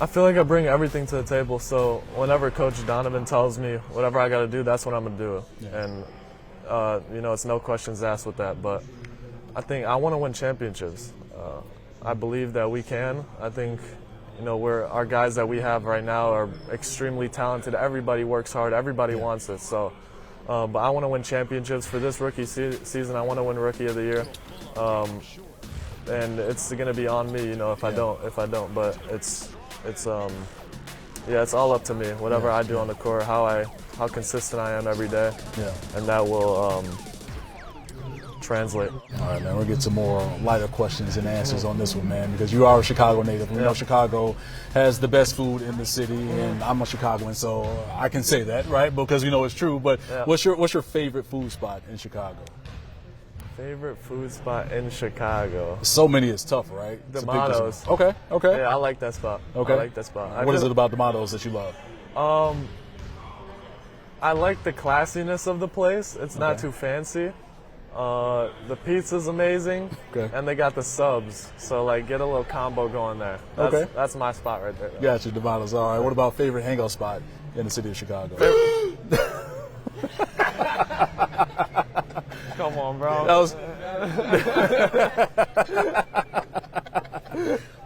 I feel like I bring everything to the table, so whenever Coach Donovan tells me whatever I got to do, that's what I'm going to do. Yeah. And, it's no questions asked with that, but I think I want to win championships. I believe that we can. I think, our guys that we have right now are extremely talented. Everybody works hard. Everybody wants it. So, but I want to win championships for this rookie season. I want to win Rookie of the Year, and it's going to be on me, if I don't. But it's all up to me. Whatever I do on the court, how consistent I am every day, and that will translate. All right, man, we'll get to more lighter questions and answers on this one, man, because you are a Chicago native. We know Chicago has the best food in the city, and I'm a Chicagoan, so I can say that, right? Because we know it's true. But what's your favorite food spot in Chicago? Favorite food spot in Chicago? So many, it's tough, right? D'Amato's. Okay. Yeah, I like that spot. Okay. I like that spot. What is it about D'Amato's that you love? I like the classiness of the place. It's not too fancy. The pizza's amazing, and they got the subs. So, get a little combo going there. That's my spot right there. Gotcha, D'Amato's. All right. What about favorite hangout spot in the city of Chicago? Come on, bro.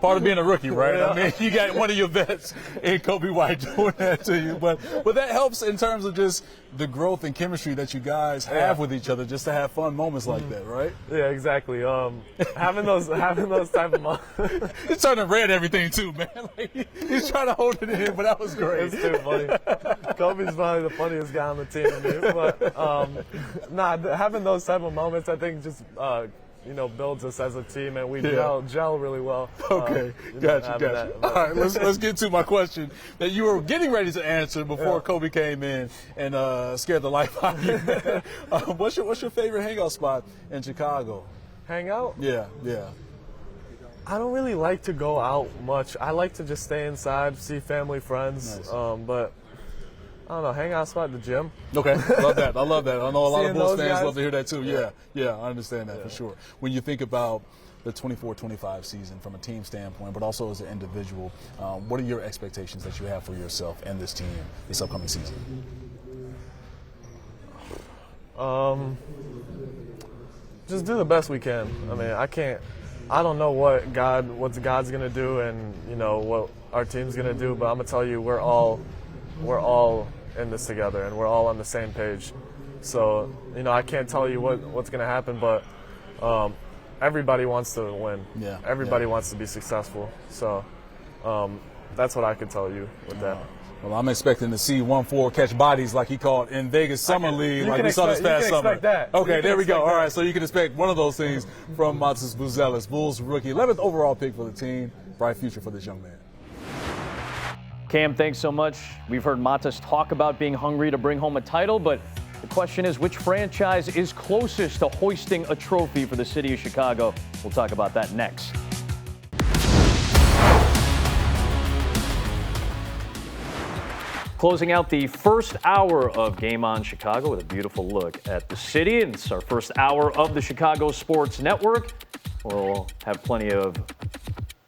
part of being a rookie, right? I mean, you got one of your vets in Kobe White doing that to you. But that helps in terms of just the growth and chemistry that you guys have with each other, just to have fun moments like that, right? Yeah, exactly. Having those type of moments. He's turning red everything too, man. Like, he's trying to hold it in, but that was great. It's too funny. Kobe's probably the funniest guy on the team to me. But having those type of moments, I think just builds us as a team, and we gel really well. Okay, gotcha. All right, let's get to my question that you were getting ready to answer before Kobe came in and scared the life out of you. What's your favorite hangout spot in Chicago? Hangout? Yeah. I don't really like to go out much. I like to just stay inside, see family, friends. Nice. But I don't know, hangout spot at the gym. Okay, love that. I love that. I know a lot of Bulls fans love to hear that too. Yeah, I understand that for sure. When you think about the 24-25 season from a team standpoint, but also as an individual, what are your expectations that you have for yourself and this team this upcoming season? Just do the best we can. I mean, I don't know what God's gonna do and what our team's gonna do, but I'm gonna tell you, we're all in this together, and we're all on the same page. So, I can't tell you what's going to happen, but everybody wants to win. Yeah. Everybody wants to be successful. So that's what I can tell you with that. Well, I'm expecting to see 1-4 catch bodies like he called in Vegas Summer League, like we saw this past summer. That. Okay, there we go. All right, so you can expect one of those things from Matas Buzelis, Bulls rookie, 11th overall pick for the team. Bright future for this young man. Cam, thanks so much. We've heard Matas talk about being hungry to bring home a title, but the question is, which franchise is closest to hoisting a trophy for the city of Chicago? We'll talk about that next. Closing out the first hour of Game On Chicago with a beautiful look at the city. And it's our first hour of the Chicago Sports Network. We'll have plenty of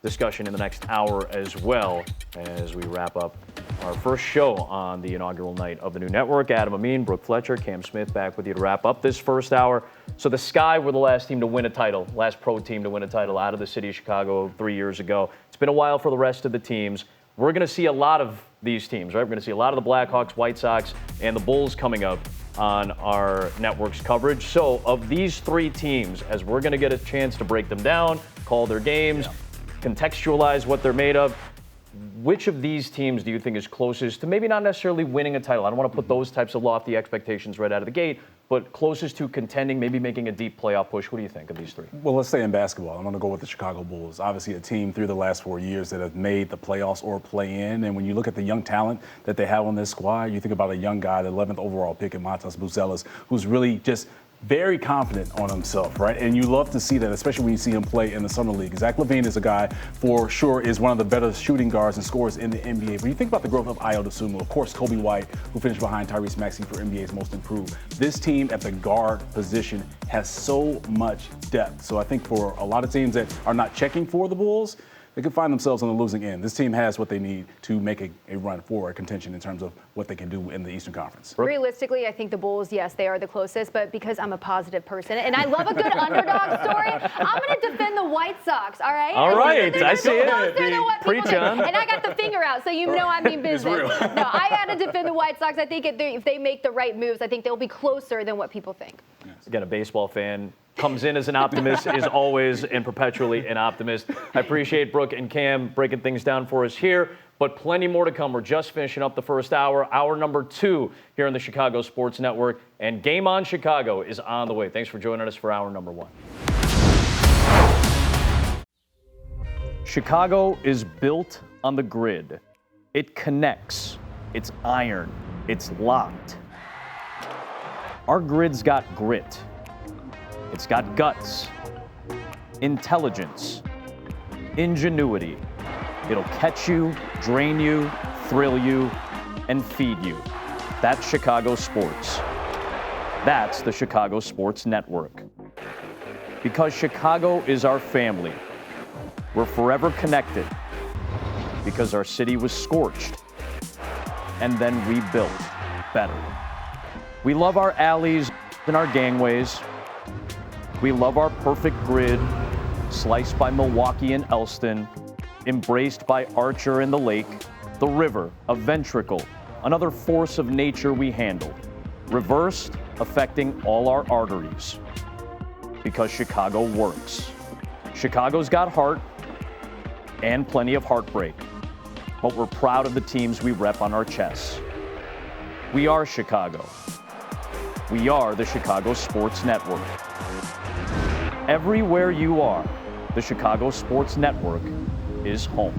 discussion in the next hour as well as we wrap up our first show on the inaugural night of the new network. Adam Amin, Brooke Fletcher, Cam Smith back with you to wrap up this first hour. So the Sky were the last team to win a title, last pro team to win a title out of the city of Chicago 3 years ago. It's been a while for the rest of the teams. We're going to see a lot of these teams, right? We're going to see a lot of the Blackhawks, White Sox, and the Bulls coming up on our network's coverage. So of these three teams, as we're going to get a chance to break them down, call their games, contextualize what they're made of, which of these teams do you think is closest to maybe not necessarily winning a title? I don't want to put those types of lofty expectations right out of the gate, but closest to contending, maybe making a deep playoff push. What do you think of these three? Well, let's stay in basketball. I'm going to go with the Chicago Bulls. Obviously a team through the last 4 years that have made the playoffs or play in. And when you look at the young talent that they have on this squad, you think about a young guy, the 11th overall pick in Matas Buzelis, who's really just very confident on himself, right? And you love to see that, especially when you see him play in the Summer League. Zach LaVine is a guy, for sure, is one of the better shooting guards and scorers in the NBA. But you think about the growth of Ayo Dosunmu, of course, Kobe White, who finished behind Tyrese Maxey for NBA's Most Improved. This team at the guard position has so much depth. So I think for a lot of teams that are not checking for the Bulls, they could find themselves on the losing end. This team has what they need to make a run for a contention in terms of what they can do in the Eastern Conference. Realistically, I think the Bulls, yes, they are the closest, but because I'm a positive person and I love a good underdog story, I'm going to defend the White Sox, all right? All right, I see it. Preach on. And I got the finger out, so you know I mean business. No, I got to defend the White Sox. I think if they make the right moves, I think they'll be closer than what people think. Again, a baseball fan comes in as an optimist, is always and perpetually an optimist. I appreciate Brooke and Cam breaking things down for us here, but plenty more to come. We're just finishing up the first hour, hour number 2 here on the Chicago Sports Network, and Game On Chicago is on the way. Thanks for joining us for hour number 1. Chicago is built on the grid. It connects. It's iron. It's locked. Our grid's got grit. It's got guts, intelligence, ingenuity. It'll catch you, drain you, thrill you, and feed you. That's Chicago sports. That's the Chicago Sports Network. Because Chicago is our family. We're forever connected. Because our city was scorched and then rebuilt better. We love our alleys and our gangways. We love our perfect grid, sliced by Milwaukee and Elston. embraced by Archer in the lake, the river, a ventricle, another force of nature we handled, reversed, affecting all our arteries. Because Chicago works. Chicago's got heart and plenty of heartbreak, but we're proud of the teams we rep on our chests. We are Chicago. We are the Chicago Sports Network. Everywhere you are, the Chicago Sports Network is home.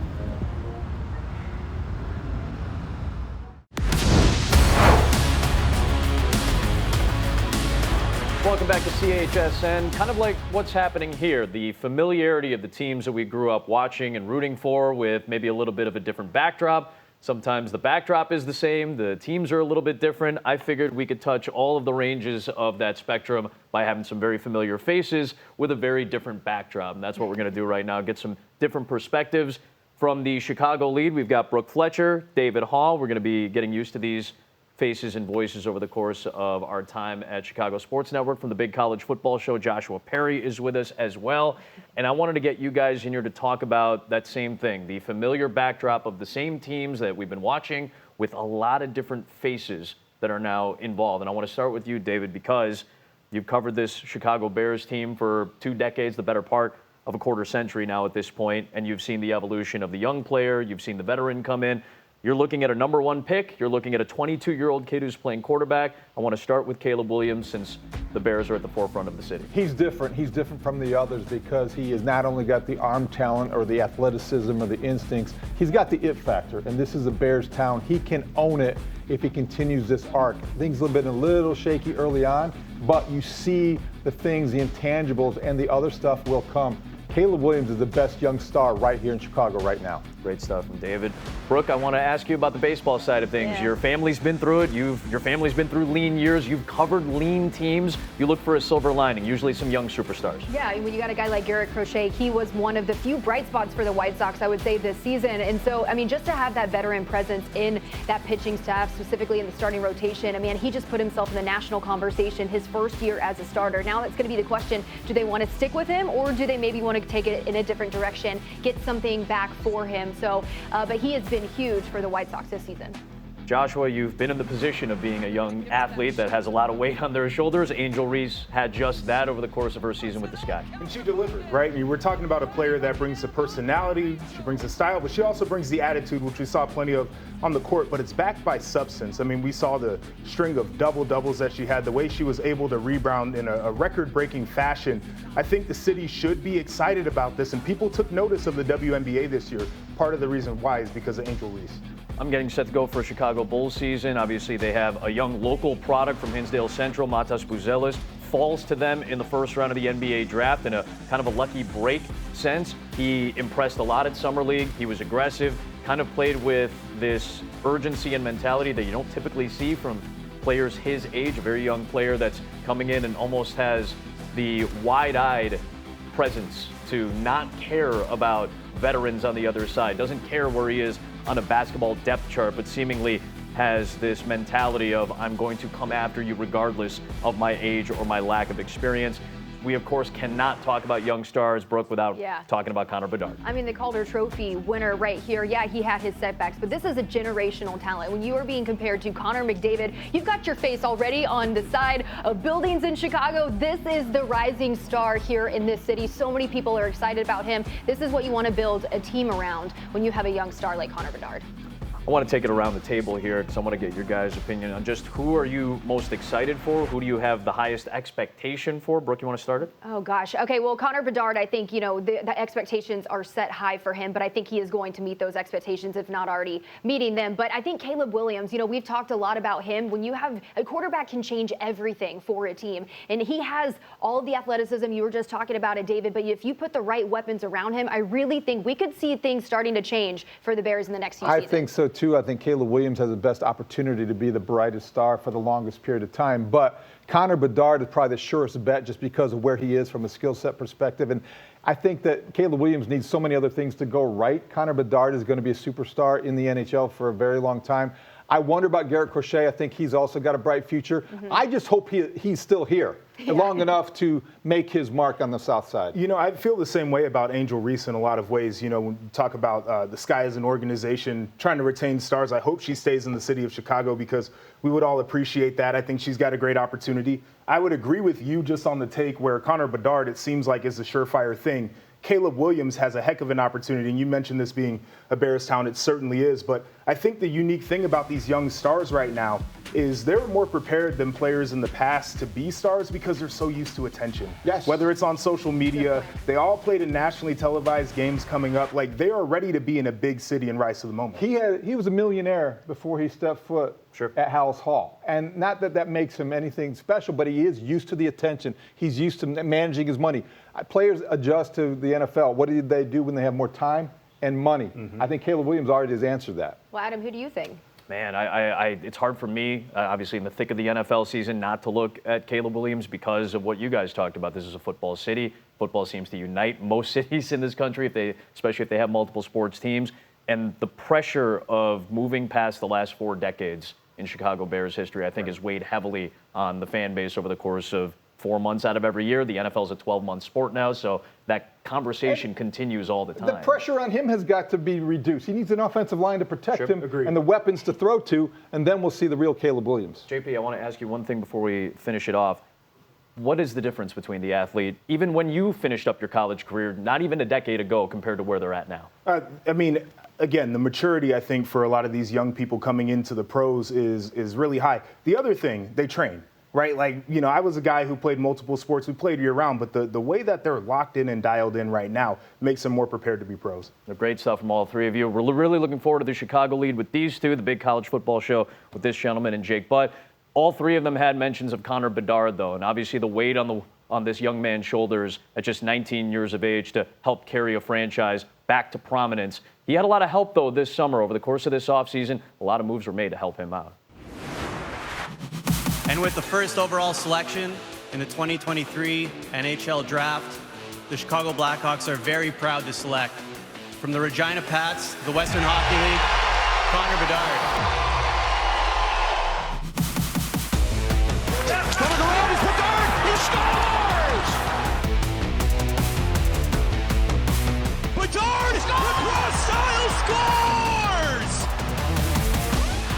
Welcome back to CHSN. Kind of like what's happening here, the familiarity of the teams that we grew up watching and rooting for with maybe a little bit of a different backdrop. Sometimes the backdrop is the same, the teams are a little bit different. I figured we could touch all of the ranges of that spectrum by having some very familiar faces with a very different backdrop. And that's what we're going to do right now, get some different perspectives. From the Chicago lead, we've got Brooke Fletcher, David Hall. We're going to be getting used to these faces and voices over the course of our time at Chicago Sports Network. From the Big College Football Show, Joshua Perry is with us as well. And I wanted to get you guys in here to talk about that same thing, the familiar backdrop of the same teams that we've been watching with a lot of different faces that are now involved. And I want to start with you, David, because you've covered this Chicago Bears team for 2 decades, the better part of a quarter century now at this point, and you've seen the evolution of the young player, you've seen the veteran come in. You're looking at a number 1 pick. You're looking at a 22-year-old kid who's playing quarterback. I want to start with Caleb Williams since the Bears are at the forefront of the city. He's different. He's different from the others because he has not only got the arm talent or the athleticism or the instincts, he's got the it factor, and this is a Bears town. He can own it if he continues this arc. Things have been a little shaky early on, but you see the things, the intangibles, and the other stuff will come. Caleb Williams is the best young star right here in Chicago right now. Great stuff from David. Brooke, I want to ask you about the baseball side of things. Yeah. Your family's been through it. Your family's been through lean years. You've covered lean teams. You look for a silver lining, usually some young superstars. Yeah, when you got a guy like Garrett Crochet, he was one of the few bright spots for the White Sox, I would say, this season. And so, I mean, just to have that veteran presence in that pitching staff, specifically in the starting rotation, I mean, he just put himself in the national conversation his first year as a starter. Now that's going to be the question, do they want to stick with him or do they maybe want to take it in a different direction, get something back for him? So, but he has been huge for the White Sox this season. Joshua, you've been in the position of being a young athlete that has a lot of weight on their shoulders. Angel Reese had just that over the course of her season with the Sky. And she delivered, right? We're talking about a player that brings the personality, she brings the style, but she also brings the attitude, which we saw plenty of on the court, but it's backed by substance. I mean, we saw the string of double-doubles that she had, the way she was able to rebound in a record-breaking fashion. I think the city should be excited about this, and people took notice of the WNBA this year. Part of the reason why is because of Angel Reese. I'm getting set to go for a Chicago Bulls season. Obviously, they have a young local product from Hinsdale Central, Matas Buzelis, falls to them in the first round of the NBA draft in a kind of a lucky break sense. He impressed a lot at Summer League. He was aggressive, kind of played with this urgency and mentality that you don't typically see from players his age, a very young player that's coming in and almost has the wide-eyed presence to not care about veterans on the other side, doesn't care where he is on a basketball depth chart, but seemingly has this mentality of I'm going to come after you regardless of my age or my lack of experience. We, of course, cannot talk about young stars, Brooke, without talking about Connor Bedard. I mean, the Calder Trophy winner right here. Yeah, he had his setbacks, but this is a generational talent. When you are being compared to Connor McDavid, you've got your face already on the side of buildings in Chicago. This is the rising star here in this city. So many people are excited about him. This is what you want to build a team around when you have a young star like Connor Bedard. I want to take it around the table here because I want to get your guys' opinion on just who are you most excited for? Who do you have the highest expectation for? Brooke, you want to start it? Oh, gosh. Okay, well, Connor Bedard, I think, you know, the expectations are set high for him, but I think he is going to meet those expectations, if not already meeting them. But I think Caleb Williams, you know, we've talked a lot about him. When you have a quarterback can change everything for a team, and he has all of the athleticism. You were just talking about it, David, but if you put the right weapons around him, I really think we could see things starting to change for the Bears in the next few seasons. I think so, too. I think Caleb Williams has the best opportunity to be the brightest star for the longest period of time. But Connor Bedard is probably the surest bet just because of where he is from a skill set perspective. And I think that Caleb Williams needs so many other things to go right. Connor Bedard is going to be a superstar in the NHL for a very long time. I wonder about Garrett Crochet. I think he's also got a bright future. I just hope he's still here long enough to make his mark on the South Side. You know, I feel the same way about Angel Reese in a lot of ways. You know, when you talk about the Sky as an organization trying to retain stars, I hope she stays in the city of Chicago because we would all appreciate that. I think she's got a great opportunity. I would agree with you just on the take where Connor Bedard, it seems like, is a surefire thing. Caleb Williams has a heck of an opportunity, and you mentioned this being a Bearstown. It certainly is, but I think the unique thing about these young stars right now is they're more prepared than players in the past to be stars because they're so used to attention. Yes. Whether it's on social media, they all played in nationally televised games coming up. Like, they are ready to be in a big city and rise to the moment. He was a millionaire before he stepped foot at House Hall. And not that that makes him anything special, but he is used to the attention. He's used to managing his money. Players adjust to the NFL. What do they do when they have more time and money? I think Caleb Williams already has answered that. Well, Adam, who do you think? Man, it's hard for me, obviously in the thick of the NFL season, not to look at Caleb Williams because of what you guys talked about. This is a football city. Football seems to unite most cities in this country, especially if they have multiple sports teams. And the pressure of moving past the last 4 decades in Chicago Bears history, I think, has weighed heavily on the fan base over the course of 4 months out of every year. The NFL is a 12-month sport now, so that conversation continues all the time. The pressure on him has got to be reduced. He needs an offensive line to protect him and the weapons to throw to, and then we'll see the real Caleb Williams. JP, I want to ask you one thing before we finish it off. What is the difference between the athlete, even when you finished up your college career, not even a decade ago, compared to where they're at now? I mean, again, the maturity, I think, for a lot of these young people coming into the pros is really high. The other thing, they train. Right? Like, you know, I was a guy who played multiple sports. We played year-round, but the way that they're locked in and dialed in right now makes them more prepared to be pros. Great stuff from all 3 of you. We're really looking forward to the Chicago lead with these two, the big college football show with this gentleman and Jake Butt. All 3 of them had mentions of Connor Bedard, though, and obviously the weight on this young man's shoulders at just 19 years of age to help carry a franchise back to prominence. He had a lot of help, though, this summer. Over the course of this offseason, a lot of moves were made to help him out. And with the first overall selection in the 2023 NHL Draft, the Chicago Blackhawks are very proud to select from the Regina Pats, the Western Hockey League, Connor Bedard. Coming around is Bedard. He scores! Bedard across style scores!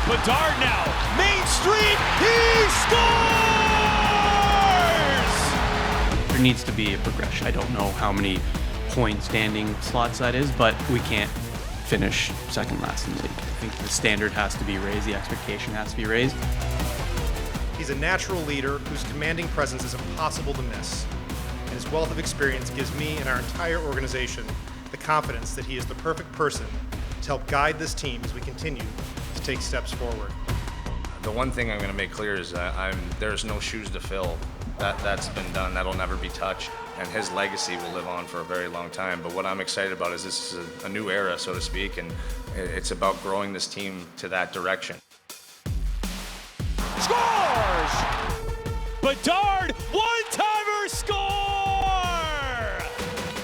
Bedard now, Main Street, he scores! There needs to be a progression. I don't know how many point standing slots that is, but we can't finish second last in the league. I think the standard has to be raised, the expectation has to be raised. He's a natural leader whose commanding presence is impossible to miss, and his wealth of experience gives me and our entire organization the confidence that he is the perfect person to help guide this team as we continue to take steps forward. The one thing I'm going to make clear is that there's no shoes to fill. That's been done. That'll never be touched, and his legacy will live on for a very long time. But what I'm excited about is this is a new era, so to speak, and it's about growing this team to that direction. Scores! Bedard, one-timer score!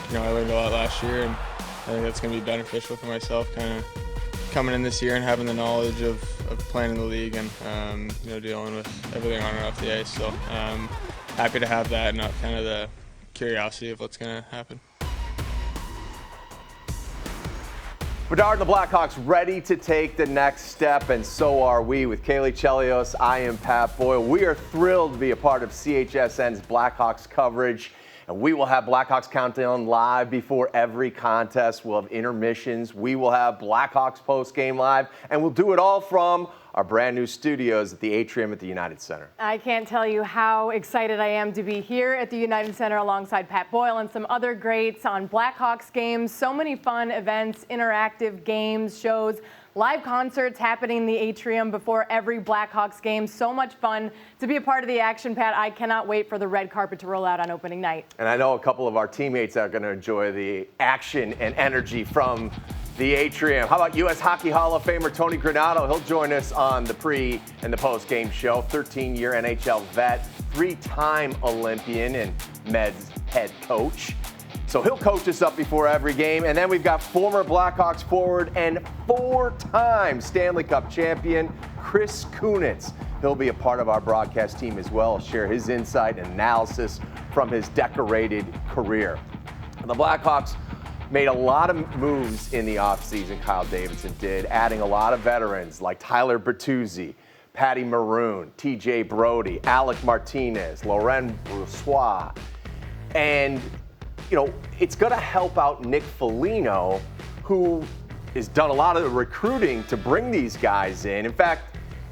You know, I learned a lot last year, and I think that's going to be beneficial for myself, kind of coming in this year and having the knowledge of playing in the league and you know, dealing with everything on and off the ice. So happy to have that, and not kind of the curiosity of what's going to happen. Bedard and the Blackhawks ready to take the next step, and so are we. With Kaylee Chelios, I am Pat Boyle. We are thrilled to be a part of CHSN's Blackhawks coverage, and we will have Blackhawks Countdown live before every contest. We'll have intermissions. We will have Blackhawks post-game live, and we'll do it all from our brand new studios at the Atrium at the United Center. I can't tell you how excited I am to be here at the United Center alongside Pat Boyle and some other greats on Blackhawks games. So many fun events, interactive games, shows, live concerts happening in the Atrium before every Blackhawks game. So much fun to be a part of the action, Pat. I cannot wait for the red carpet to roll out on opening night. And I know a couple of our teammates are going to enjoy the action and energy from the Atrium. How about U.S. Hockey Hall of Famer Tony Granato? He'll join us on the pre and the post-game show. 13-year NHL vet, 3-time Olympian and Meds head coach. So he'll coach us up before every game. And then we've got former Blackhawks forward and 4-time Stanley Cup champion Chris Kunitz. He'll be a part of our broadcast team as well, share his insight and analysis from his decorated career. The Blackhawks made a lot of moves in the offseason, Kyle Davidson did, adding a lot of veterans like Tyler Bertuzzi, Patty Maroon, TJ Brody, Alec Martinez, Laurent Brossoit. And, you know, it's going to help out Nick Foligno, who has done a lot of the recruiting to bring these guys in. In fact,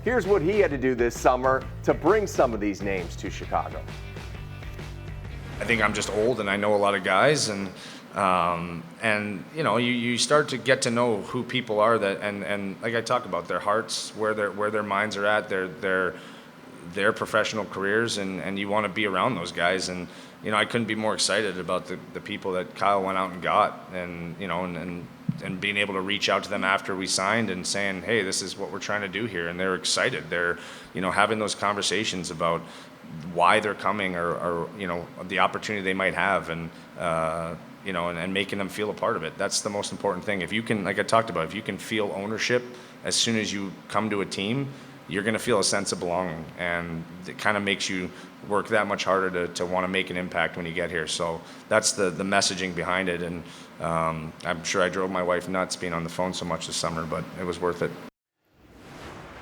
here's what he had to do this summer to bring some of these names to Chicago. I think I'm just old and I know a lot of guys, and you know, you start to get to know who people are that, and like I talk about, their hearts, where their minds are at, their professional careers, and you want to be around those guys. And you know, I couldn't be more excited about the people that Kyle went out and got, and you know, and being able to reach out to them after we signed and saying, hey, this is what we're trying to do here, and they're excited. They're, you know, having those conversations about why they're coming, or you know, the opportunity they might have, and you know, and making them feel a part of it. That's the most important thing. If you can, like I talked about, if you can feel ownership as soon as you come to a team, you're going to feel a sense of belonging, and it kind of makes you work that much harder to want to make an impact when you get here. So that's the messaging behind it, and I'm sure I drove my wife nuts being on the phone so much this summer, but it was worth it.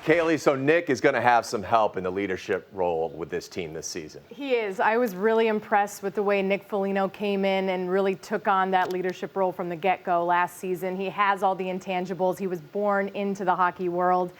Kaylee, so Nick is going to have some help in the leadership role with this team this season. He is. I was really impressed with the way Nick Foligno came in and really took on that leadership role from the get-go last season. He has all the intangibles. He was born into the hockey world.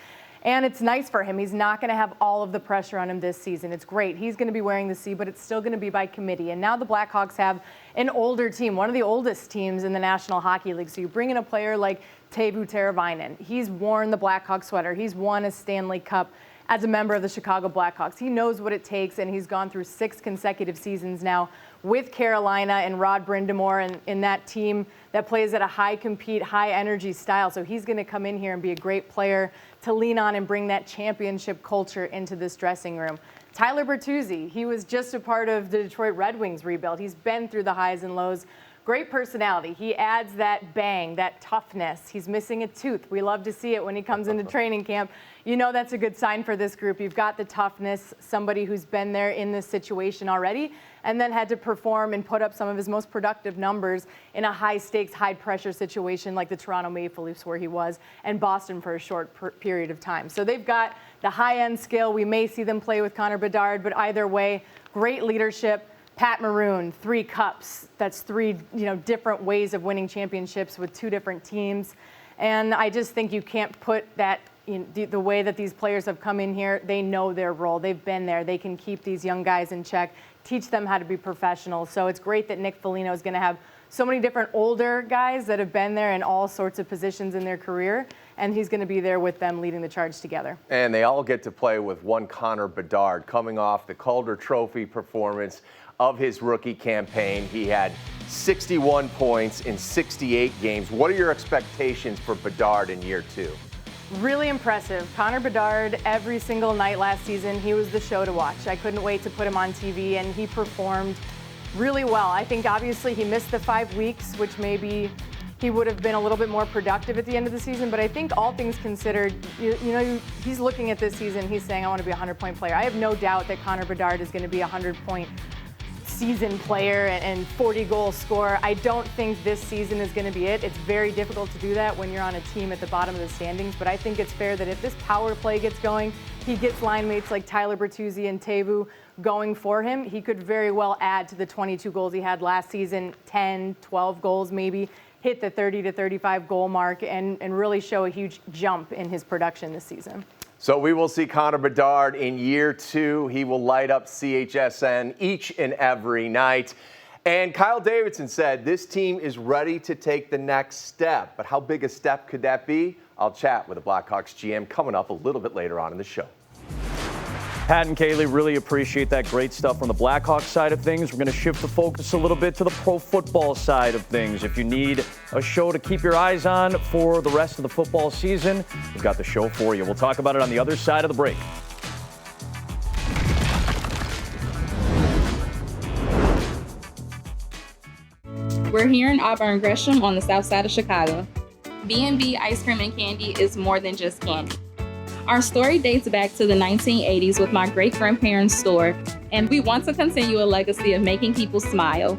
And it's nice for him. He's not going to have all of the pressure on him this season. It's great. He's going to be wearing the C, but it's still going to be by committee. And now the Blackhawks have an older team, one of the oldest teams in the National Hockey League. So you bring in a player like Teuvo Teravainen. He's worn the Blackhawks sweater. He's won a Stanley Cup as a member of the Chicago Blackhawks. He knows what it takes, and he's gone through 6 consecutive seasons now with Carolina and Rod Brindamore and in that team that plays at a high compete, high energy style. So he's going to come in here and be a great player to lean on and bring that championship culture into this dressing room. Tyler Bertuzzi, he was just a part of the Detroit Red Wings rebuild. He's been through the highs and lows. Great personality. He adds that bang, that toughness. He's missing a tooth. We love to see it when he comes into training camp. You know that's a good sign for this group. You've got the toughness, somebody who's been there in this situation already, and then had to perform and put up some of his most productive numbers in a high-stakes, high-pressure situation like the Toronto Maple Leafs where he was, and Boston for a short period of time. So they've got the high-end skill. We may see them play with Connor Bedard, but either way, great leadership. Pat Maroon, 3 cups. That's 3, different ways of winning championships with 2 different teams. And I just think you can't put that the way that these players have come in here. They know their role. They've been there. They can keep these young guys in check, teach them how to be professionals. So it's great that Nick Foligno is going to have so many different older guys that have been there in all sorts of positions in their career, and he's going to be there with them leading the charge together. And they all get to play with one Connor Bedard coming off the Calder Trophy performance of his rookie campaign. He had 61 points in 68 games. What are your expectations for Bedard in year 2? Really impressive. Connor Bedard, every single night last season, he was the show to watch. I couldn't wait to put him on TV, and he performed really well. I think obviously he missed the 5 weeks, which maybe he would have been a little bit more productive at the end of the season. But I think all things considered, he's looking at this season, he's saying, I want to be a 100-point player. I have no doubt that Connor Bedard is going to be a 100-point season player and 40-goal scorer. I don't think this season is going to be it. It's very difficult to do that when you're on a team at the bottom of the standings, but I think it's fair that if this power play gets going, he gets line mates like Tyler Bertuzzi and Teuvo going for him, he could very well add to the 22 goals he had last season, 10, 12 goals maybe, hit the 30 to 35 goal mark, and really show a huge jump in his production this season. So we will see Connor Bedard in year 2. He will light up CHSN each and every night. And Kyle Davidson said this team is ready to take the next step. But how big a step could that be? I'll chat with the Blackhawks GM coming up a little bit later on in the show. Pat and Kaylee, really appreciate that great stuff on the Blackhawks side of things. We're going to shift the focus a little bit to the pro football side of things. If you need a show to keep your eyes on for the rest of the football season, we've got the show for you. We'll talk about it on the other side of the break. We're here in Auburn Gresham on the south side of Chicago. B&B Ice Cream and Candy is more than just candy. Our story dates back to the 1980s with my great-grandparents' store, and we want to continue a legacy of making people smile.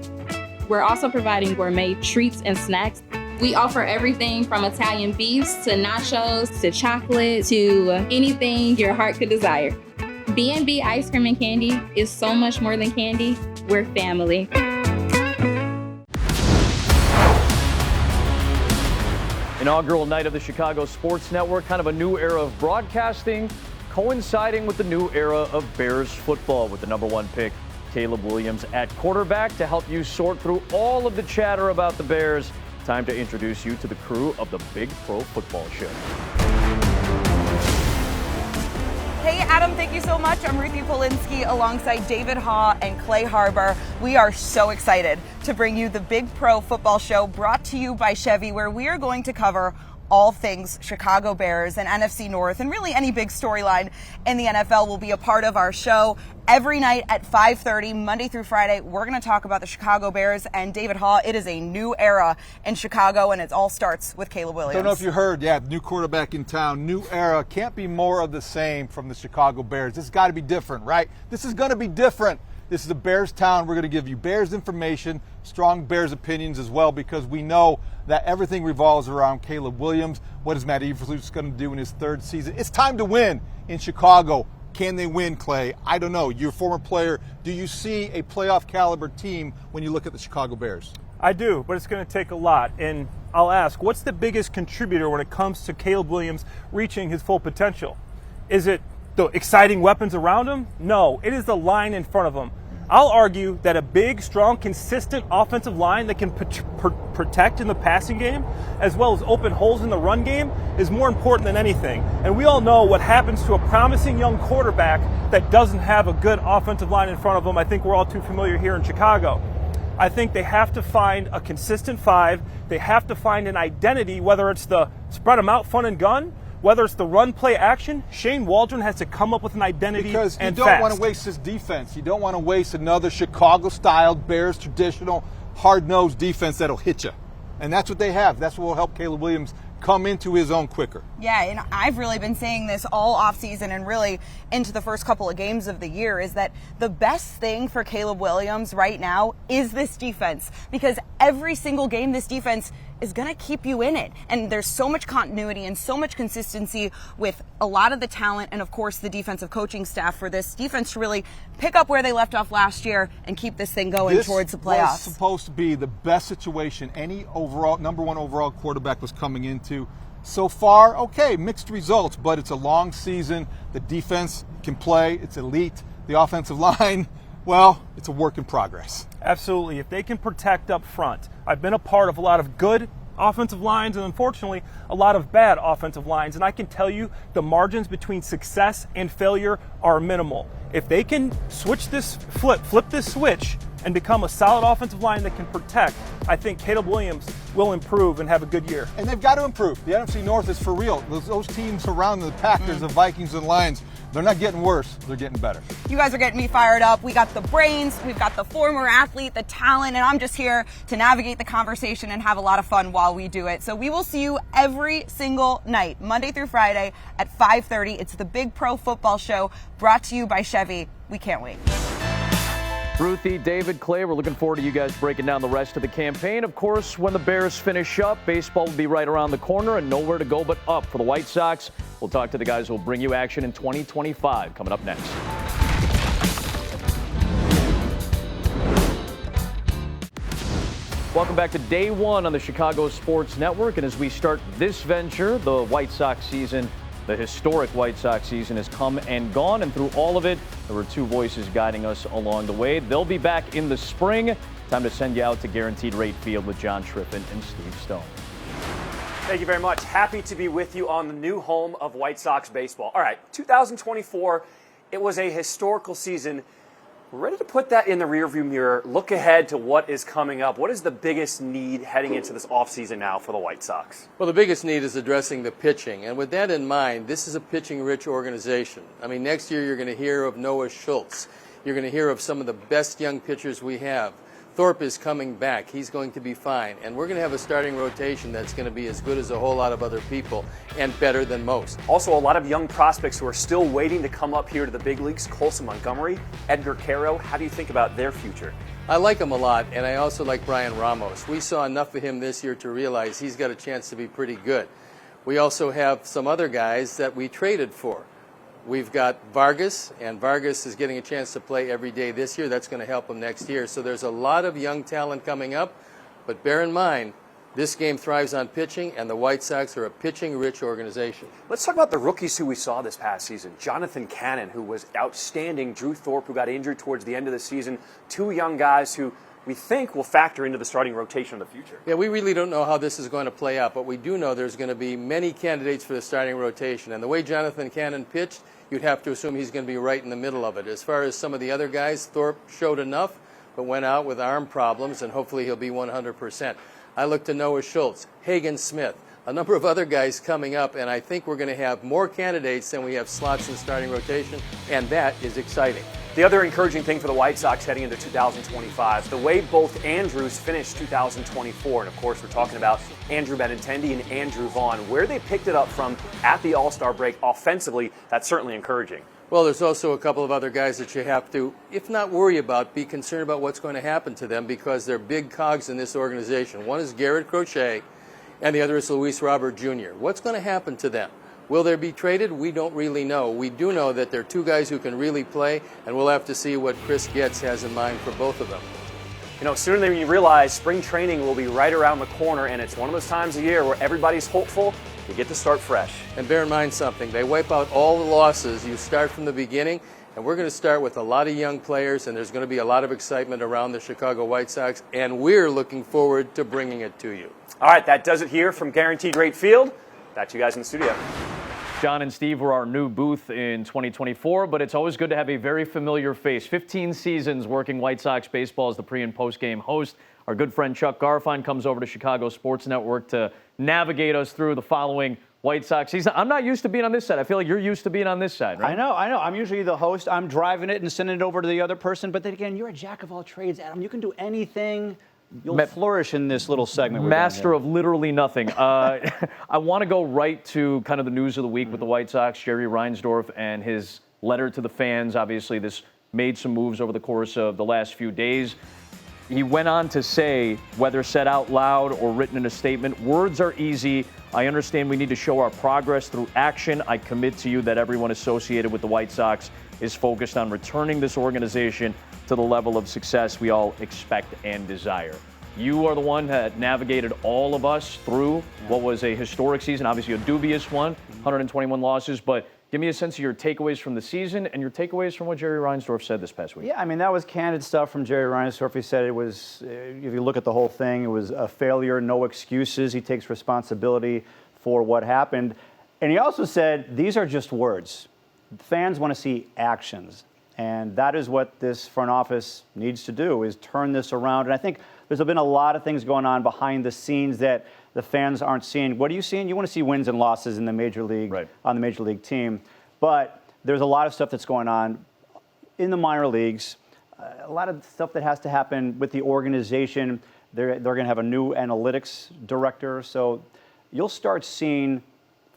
We're also providing gourmet treats and snacks. We offer everything from Italian beefs to nachos to chocolate to anything your heart could desire. B&B Ice Cream and Candy is so much more than candy. We're family. Inaugural night of the Chicago Sports Network, kind of a new era of broadcasting, coinciding with the new era of Bears football with the #1 pick, Caleb Williams, at quarterback. To help you sort through all of the chatter about the Bears, time to introduce you to the crew of the Big Pro Football Show. Hey, Adam, thank you so much. I'm Ruthie Polinsky alongside David Haw and Clay Harbor. We are so excited to bring you the Big Pro Football Show, brought to you by Chevy, where we are going to cover all things Chicago Bears and NFC North, and really any big storyline in the NFL will be a part of our show. Every night at 5:30, Monday through Friday, we're going to talk about the Chicago Bears. And David Haw, it is a new era in Chicago, and it all starts with Caleb Williams. Don't know if you heard, new quarterback in town, new era. Can't be more of the same from the Chicago Bears. This has got to be different, right? This is going to be different. This is a Bears town. We're going to give you Bears information, strong Bears opinions as well, because we know that everything revolves around Caleb Williams. What is Matt Eberflus going to do in his third season? It's time to win in Chicago. Can they win, Clay? I don't know. You're a former player. Do you see a playoff caliber team when you look at the Chicago Bears? I do, but it's going to take a lot. And I'll ask, what's the biggest contributor when it comes to Caleb Williams reaching his full potential? Is it the exciting weapons around him? No, it is the line in front of him. I'll argue that a big, strong, consistent offensive line that can protect in the passing game, as well as open holes in the run game, is more important than anything. And we all know what happens to a promising young quarterback that doesn't have a good offensive line in front of him. I think we're all too familiar here in Chicago. I think they have to find a consistent five. They have to find an identity, whether it's the spread them out, fun and gun, whether it's the run play action. Shane Waldron has to come up with an identity, because you and don't fast. want to waste this defense. You don't want to waste another Chicago-style Bears traditional hard-nosed defense that'll hit you. And that's what they have. That's what will help Caleb Williams come into his own quicker. Yeah, and I've really been saying this all offseason and really into the first couple of games of the year, is that the best thing for Caleb Williams right now is this defense, because every single game this defense is going to keep you in it. And there's so much continuity and so much consistency with a lot of the talent and, of course, the defensive coaching staff for this defense to really pick up where they left off last year and keep this thing going towards the playoffs. This was supposed to be the best situation any overall #1 overall quarterback was coming into. So far, okay, mixed results, but it's a long season. The defense can play. It's elite. The offensive line, well, it's a work in progress. Absolutely. If they can protect up front. I've been a part of a lot of good offensive lines and, unfortunately, a lot of bad offensive lines. And I can tell you the margins between success and failure are minimal. If they can flip this switch and become a solid offensive line that can protect, I think Caleb Williams will improve and have a good year. And they've got to improve. The NFC North is for real. Those teams around the Packers, the Vikings, and Lions, they're not getting worse. They're getting better. You guys are getting me fired up. We got the brains, we've got the former athlete, the talent, and I'm just here to navigate the conversation and have a lot of fun while we do it. So we will see you every single night, Monday through Friday at 5:30. It's the Big Pro Football Show, brought to you by Chevy. We can't wait. Ruthie, David, Clay, we're looking forward to you guys breaking down the rest of the campaign. Of course, when the Bears finish up, baseball will be right around the corner and nowhere to go but up for the White Sox. We'll talk to the guys who will bring you action in 2025 coming up next. Welcome back to day one on the Chicago Sports Network. And as we start this venture, the White Sox season, the historic White Sox season, has come and gone, and through all of it, there were two voices guiding us along the way. They'll be back in the spring. Time to send you out to Guaranteed Rate Field with John Schriffen and Steve Stone. Thank you very much. Happy to be with you on the new home of White Sox baseball. All right, 2024, it was a historical season. We're ready to put that in the rearview mirror, look ahead to what is coming up. What is the biggest need heading into this offseason now for the White Sox? Well, the biggest need is addressing the pitching. And with that in mind, this is a pitching-rich organization. I mean, next year you're going to hear of Noah Schultz. You're going to hear of some of the best young pitchers we have. Thorpe is coming back. He's going to be fine. And we're going to have a starting rotation that's going to be as good as a whole lot of other people and better than most. Also, a lot of young prospects who are still waiting to come up here to the big leagues. Colson Montgomery, Edgar Caro. How do you think about their future? I like him a lot, and I also like Brian Ramos. We saw enough of him this year to realize he's got a chance to be pretty good. We also have some other guys that we traded for. We've got Vargas, and Vargas is getting a chance to play every day this year. That's going to help him next year. So there's a lot of young talent coming up, but bear in mind, this game thrives on pitching, and the White Sox are a pitching-rich organization. Let's talk about the rookies who we saw this past season. Jonathan Cannon, who was outstanding. Drew Thorpe, who got injured towards the end of the season. Two young guys who we think will factor into the starting rotation in the future. Yeah, we really don't know how this is going to play out, but we do know there's going to be many candidates for the starting rotation. And the way Jonathan Cannon pitched, you'd have to assume he's going to be right in the middle of it. As far as some of the other guys, Thorpe showed enough, but went out with arm problems, and hopefully he'll be 100%. I look to Noah Schultz, Hagen Smith, a number of other guys coming up, and I think we're going to have more candidates than we have slots in the starting rotation, and that is exciting. The other encouraging thing for the White Sox heading into 2025, the way both Andrews finished 2024, and of course we're talking about Andrew Benintendi and Andrew Vaughn, where they picked it up from at the All-Star break offensively, that's certainly encouraging. Well, there's also a couple of other guys that you have to, if not worry about, be concerned about what's going to happen to them because they're big cogs in this organization. One is Garrett Crochet, and the other is Luis Robert Jr. What's going to happen to them? Will they be traded? We don't really know. We do know that they're two guys who can really play, and we'll have to see what Chris Getz has in mind for both of them. You know, sooner than you realize, spring training will be right around the corner, and it's one of those times of year where everybody's hopeful you get to start fresh. And bear in mind something, they wipe out all the losses. You start from the beginning, and we're going to start with a lot of young players, and there's going to be a lot of excitement around the Chicago White Sox, and we're looking forward to bringing it to you. All right, that does it here from Guaranteed Rate Field. Back to you guys in the studio. John and Steve were our new booth in 2024, but it's always good to have a very familiar face. 15 seasons working White Sox baseball as the pre- and post-game host. Our good friend Chuck Garfien comes over to Chicago Sports Network to navigate us through the following White Sox season. I'm not used to being on this side. I feel like you're used to being on this side, right? I know. I'm usually the host. I'm driving it and sending it over to the other person. But then again, you're a jack of all trades, Adam. You can do anything. You'll flourish in this little segment. Master of literally nothing. I want to go right to kind of the news of the week with the White Sox, Jerry Reinsdorf and his letter to the fans. Obviously, this made some moves over the course of the last few days. He went on to say, whether said out loud or written in a statement, words are easy. I understand we need to show our progress through action. I commit to you that everyone associated with the White Sox is focused on returning this organization to the level of success we all expect and desire. You are the one that navigated all of us through what was a historic season, obviously a dubious one, 121 losses, but give me a sense of your takeaways from the season and your takeaways from what Jerry Reinsdorf said this past week. Yeah, I mean, that was candid stuff from Jerry Reinsdorf. He said it was, if you look at the whole thing, it was a failure, no excuses. He takes responsibility for what happened. And he also said, these are just words. Fans want to see actions. And that is what this front office needs to do, is turn this around. And I think there's been a lot of things going on behind the scenes that the fans aren't seeing. What are you seeing? You want to see wins and losses in the major league, on the major league team. But there's a lot of stuff that's going on in the minor leagues, a lot of stuff that has to happen with the organization. They're going to have a new analytics director. So you'll start seeing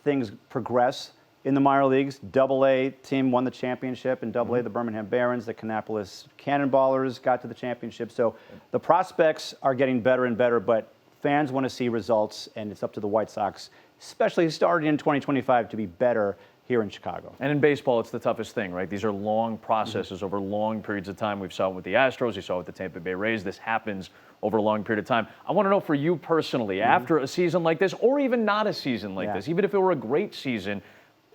things progress in the minor leagues. Double-A team won the championship, and Double-A, the Birmingham Barons, the Kannapolis Cannonballers got to the championship. So the prospects are getting better and better, but fans want to see results, and it's up to the White Sox, especially starting in 2025, to be better here in Chicago. And in baseball, it's the toughest thing, right? These are long processes over long periods of time. We've saw it with the Astros. We saw it with the Tampa Bay Rays. This happens over a long period of time. I want to know for you personally, after a season like this, or even not a season like this, even if it were a great season,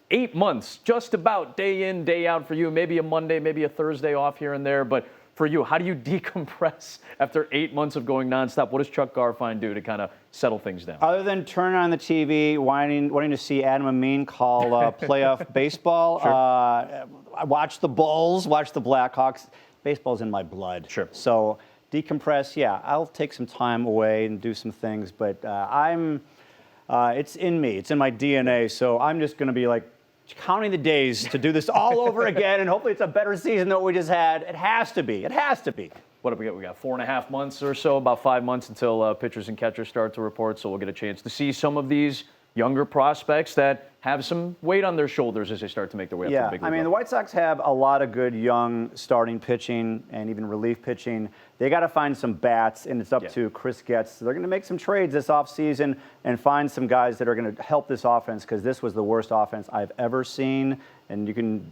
8 months, just about day in, day out for you, maybe a Monday, maybe a Thursday off here and there, but for you, how do you decompress after 8 months of going nonstop? What does Chuck Garfien do to kind of settle things down? Other than turning on the TV, wanting to see Adam Amin call playoff baseball, I watch the Bulls, watch the Blackhawks. Baseball's in my blood. Sure. So decompress, yeah, I'll take some time away and do some things, but it's in me. It's in my DNA, so I'm just going to be like counting the days to do this all over again, and hopefully it's a better season than what we just had. It has to be. It has to be. What do we got? We got 4.5 months or so, about 5 months until pitchers and catchers start to report. So we'll get a chance to see some of these younger prospects that have some weight on their shoulders as they start to make their way up to the big league. I mean, the White Sox have a lot of good young starting pitching and even relief pitching. They got to find some bats, and it's up to Chris Getz. They're going to make some trades this offseason and find some guys that are going to help this offense, because this was the worst offense I've ever seen. And you can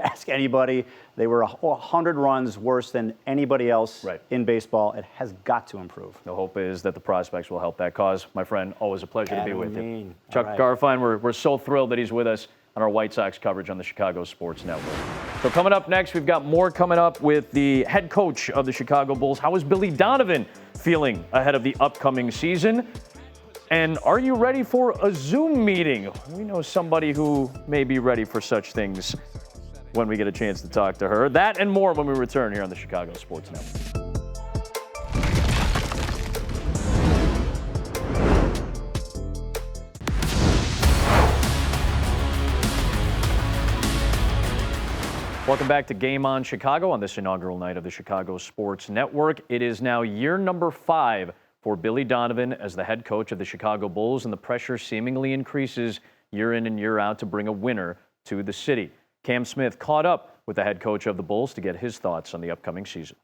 ask anybody. They were 100 runs worse than anybody else in baseball. It has got to improve. The hope is that the prospects will help that cause. My friend, always a pleasure to be with you. Chuck right. Garfien, we're so thrilled that he's with us on our White Sox coverage on the Chicago Sports Network. So coming up next, we've got more coming up with the head coach of the Chicago Bulls. How is Billy Donovan feeling ahead of the upcoming season? And are you ready for a Zoom meeting? We know somebody who may be ready for such things when we get a chance to talk to her. That and more when we return here on the Chicago Sports Network. Welcome back to Game On Chicago on this inaugural night of the Chicago Sports Network. It is now year number 5 for Billy Donovan as the head coach of the Chicago Bulls, and the pressure seemingly increases year in and year out to bring a winner to the city. Cam Smith caught up with the head coach of the Bulls to get his thoughts on the upcoming season.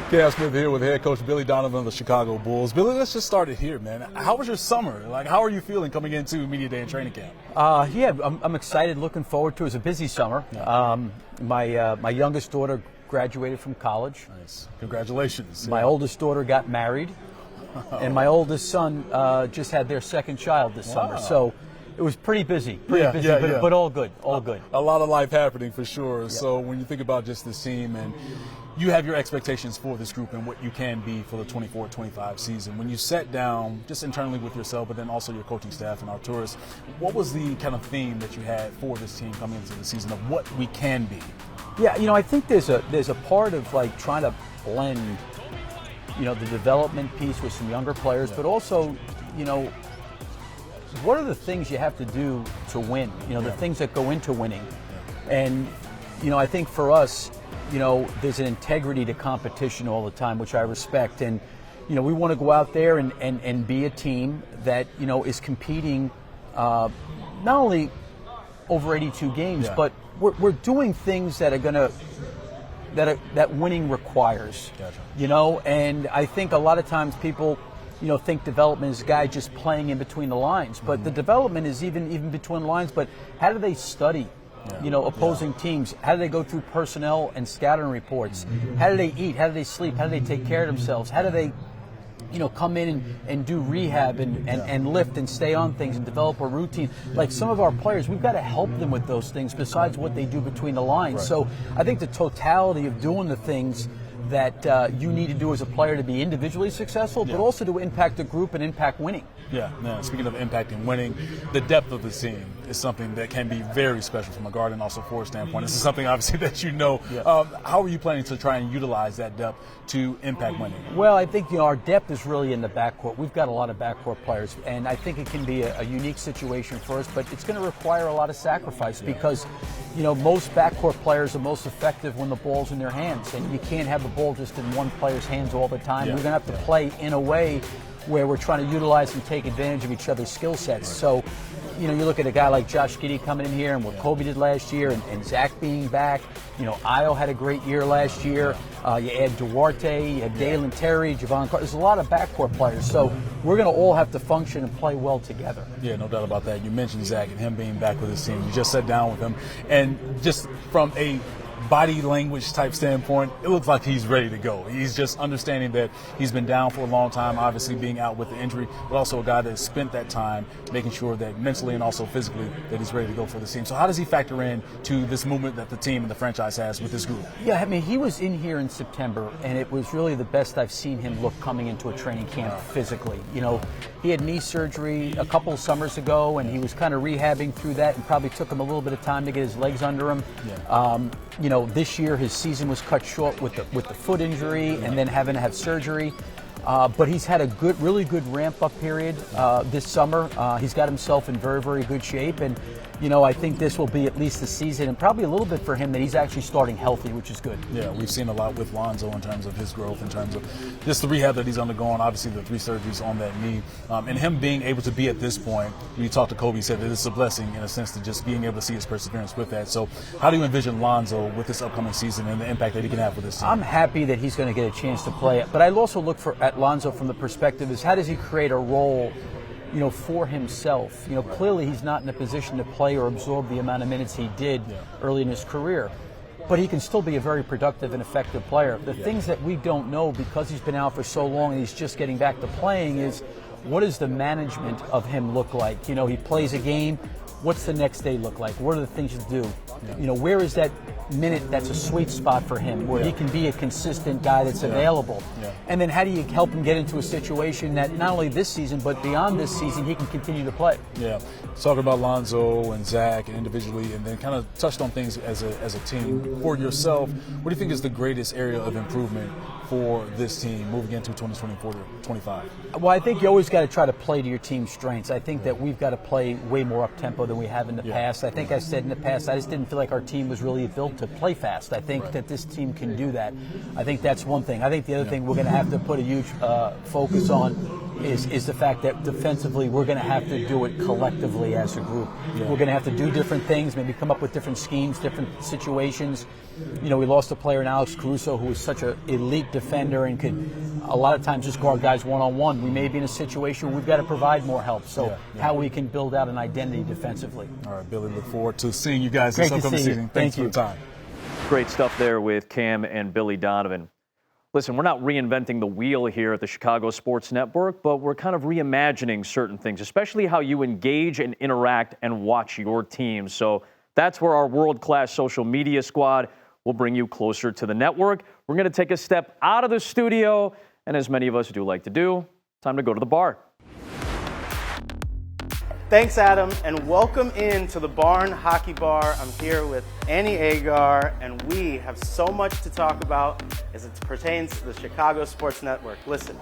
Cam Smith here with head coach Billy Donovan of the Chicago Bulls. Billy, let's just start it here, man. How was your summer? Like, how are you feeling coming into Media Day and training camp? I'm excited, looking forward to it. It was a busy summer. My youngest daughter graduated from college. Nice. Congratulations. My oldest daughter got married. And my oldest son just had their second child this summer. So it was pretty busy, but all good, all good. A lot of life happening for sure. Yep. So when you think about just this team, and you have your expectations for this group and what you can be for the 24-25 season, when you sat down just internally with yourself, but then also your coaching staff and Arturis, what was the kind of theme that you had for this team coming into the season of what we can be? Yeah, I think there's a part of like trying to blend the development piece with some younger players, but also, what are the things you have to do to win? The things that go into winning. And, I think for us, there's an integrity to competition all the time, which I respect. And, we want to go out there and be a team that, is competing not only over 82 games, but we're doing things that are going to that winning requires. Gotcha. And I think a lot of times people, think development is a guy just playing in between the lines, but the development is even between the lines. But how do they study, opposing teams? How do they go through personnel and scouting reports? How do they eat? How do they sleep? How do they take care of themselves? How do they, come in and do rehab and lift and stay on things and develop a routine? Like some of our players, we've got to help them with those things besides what they do between the lines. Right. So I think the totality of doing the things that you need to do as a player to be individually successful, but also to impact the group and impact winning. Yeah, speaking of impacting winning, the depth of the team is something that can be very special from a guard and also forward standpoint. This is something obviously that how are you planning to try and utilize that depth to impact winning? Well, I think our depth is really in the backcourt. We've got a lot of backcourt players, and I think it can be a unique situation for us, but it's going to require a lot of sacrifice because most backcourt players are most effective when the ball's in their hands, and you can't have the ball just in one player's hands all the time. We're going to have to play in a way where we're trying to utilize and take advantage of each other's skill sets. So, you look at a guy like Josh Giddey coming in here and what Kobe did last year and Zach being back. Io had a great year last year. You add Duarte, you have Dalen Terry, Javon Carter. There's a lot of backcourt players. So we're going to all have to function and play well together. Yeah, no doubt about that. You mentioned Zach and him being back with his team. You just sat down with him. And just from a body language type standpoint, it looks like he's ready to go. He's just understanding that he's been down for a long time, obviously being out with the injury, but also a guy that has spent that time making sure that mentally and also physically that he's ready to go for the team. So how does he factor in to this movement that the team and the franchise has with this group? Yeah, he was in here in September, and it was really the best I've seen him look coming into a training camp physically. He had knee surgery a couple of summers ago, and he was kind of rehabbing through that, and probably took him a little bit of time to get his legs under him. This year his season was cut short with the foot injury and then having to have surgery. But he's had a really good ramp-up period this summer. He's got himself in very, very good shape. And, I think this will be at least a season and probably a little bit for him that he's actually starting healthy, which is good. Yeah, we've seen a lot with Lonzo in terms of his growth, in terms of just the rehab that he's undergone, obviously the 3 surgeries on that knee. And him being able to be at this point, when you talked to Kobe, he said that it's a blessing in a sense to just being able to see his perseverance with that. So how do you envision Lonzo with this upcoming season and the impact that he can have with this team? I'm happy that he's going to get a chance to play it, but I also look at Lonzo from the perspective is how does he create a role for himself. Clearly he's not in a position to play or absorb the amount of minutes he did early in his career, but he can still be a very productive and effective player. The things that we don't know because he's been out for so long and he's just getting back to playing is what does the management of him look like? He plays a game. What's the next day look like? What are the things you do? Where is that minute that's a sweet spot for him where he can be a consistent guy that's available? And then how do you help him get into a situation that not only this season but beyond this season he can continue to play? Yeah, talking about Lonzo and Zach and individually, and then kind of touched on things as a team. For yourself, what do you think is the greatest area of improvement for this team moving into 2024 to 25? Well, I think you always got to try to play to your team's strengths. I think that we've got to play way more up-tempo than we have in the past. I think I said in the past, I just didn't feel like our team was really built to play fast. I think that this team can do that. I think that's one thing. I think the other thing we're going to have to put a huge focus on is the fact that defensively we're going to have to do it collectively as a group. We're going to have to do different things, maybe come up with different schemes, different situations. We lost a player in Alex Caruso who was such an elite defender and could a lot of times just guard guys one-on-one. We may be in a situation where we've got to provide more help. So how we can build out an identity defensively. All right, Billy, look forward to seeing you guys this upcoming season. Thanks for the time. Great stuff there with Cam and Billy Donovan. Listen, we're not reinventing the wheel here at the Chicago Sports Network, but we're kind of reimagining certain things, especially how you engage and interact and watch your team. So that's where our world-class social media squad will bring you closer to the network. We're going to take a step out of the studio, and as many of us do like to do, time to go to the bar. Thanks, Adam, and welcome into the Barn Hockey Bar. I'm here with Annie Agar, and we have so much to talk about as it pertains to the Chicago Sports Network. Listen,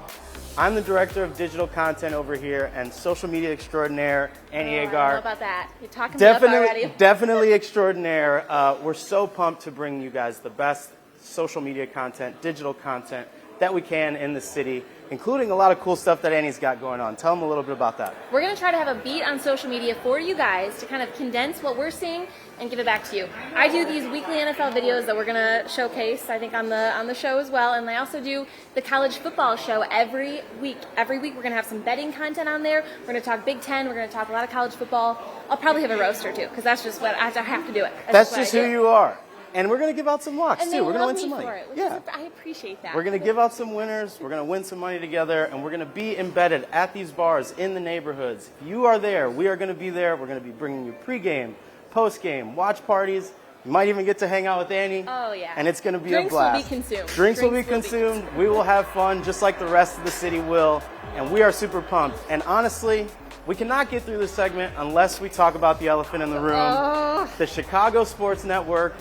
I'm the director of digital content over here and social media extraordinaire, Annie Agar. I don't know about that. You're talking me up already. Definitely extraordinaire. We're so pumped to bring you guys the best social media content, digital content that we can in the city, including a lot of cool stuff that Annie's got going on. Tell them a little bit about that. We're going to try to have a beat on social media for you guys to kind of condense what we're seeing and give it back to you. I do these weekly NFL videos that we're going to showcase, I think, on the show as well. And I also do the college football show every week. Every week we're going to have some betting content on there. We're going to talk Big Ten. We're going to talk a lot of college football. I'll probably have a roaster too, because that's just what I have to do it. That's just who you are. And we're going to give out some locks, and too. We're going to win some money. For it, I appreciate that. We're going to give out some winners. We're going to win some money together. And we're going to be embedded at these bars in the neighborhoods. If you are there, we are going to be there. We're going to be bringing you pregame, postgame, watch parties. You might even get to hang out with Annie. Oh, yeah. And it's going to be Drinks a blast. Will be consumed. Drinks will be consumed. We will have fun just like the rest of the city will. And we are super pumped. And honestly, we cannot get through this segment unless we talk about the elephant in the room. The Chicago Sports Network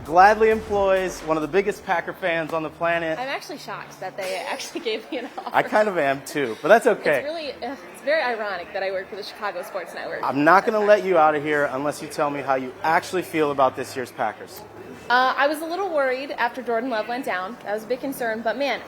gladly employs one of the biggest Packer fans on the planet. I'm actually shocked that they actually gave me an offer. I kind of am too, but that's okay. It's very ironic that I work for the Chicago Sports Network. I'm not going to let you out of here unless you tell me how you actually feel about this year's Packers. I was a little worried after Jordan Love went down. That was a big concern. But, man,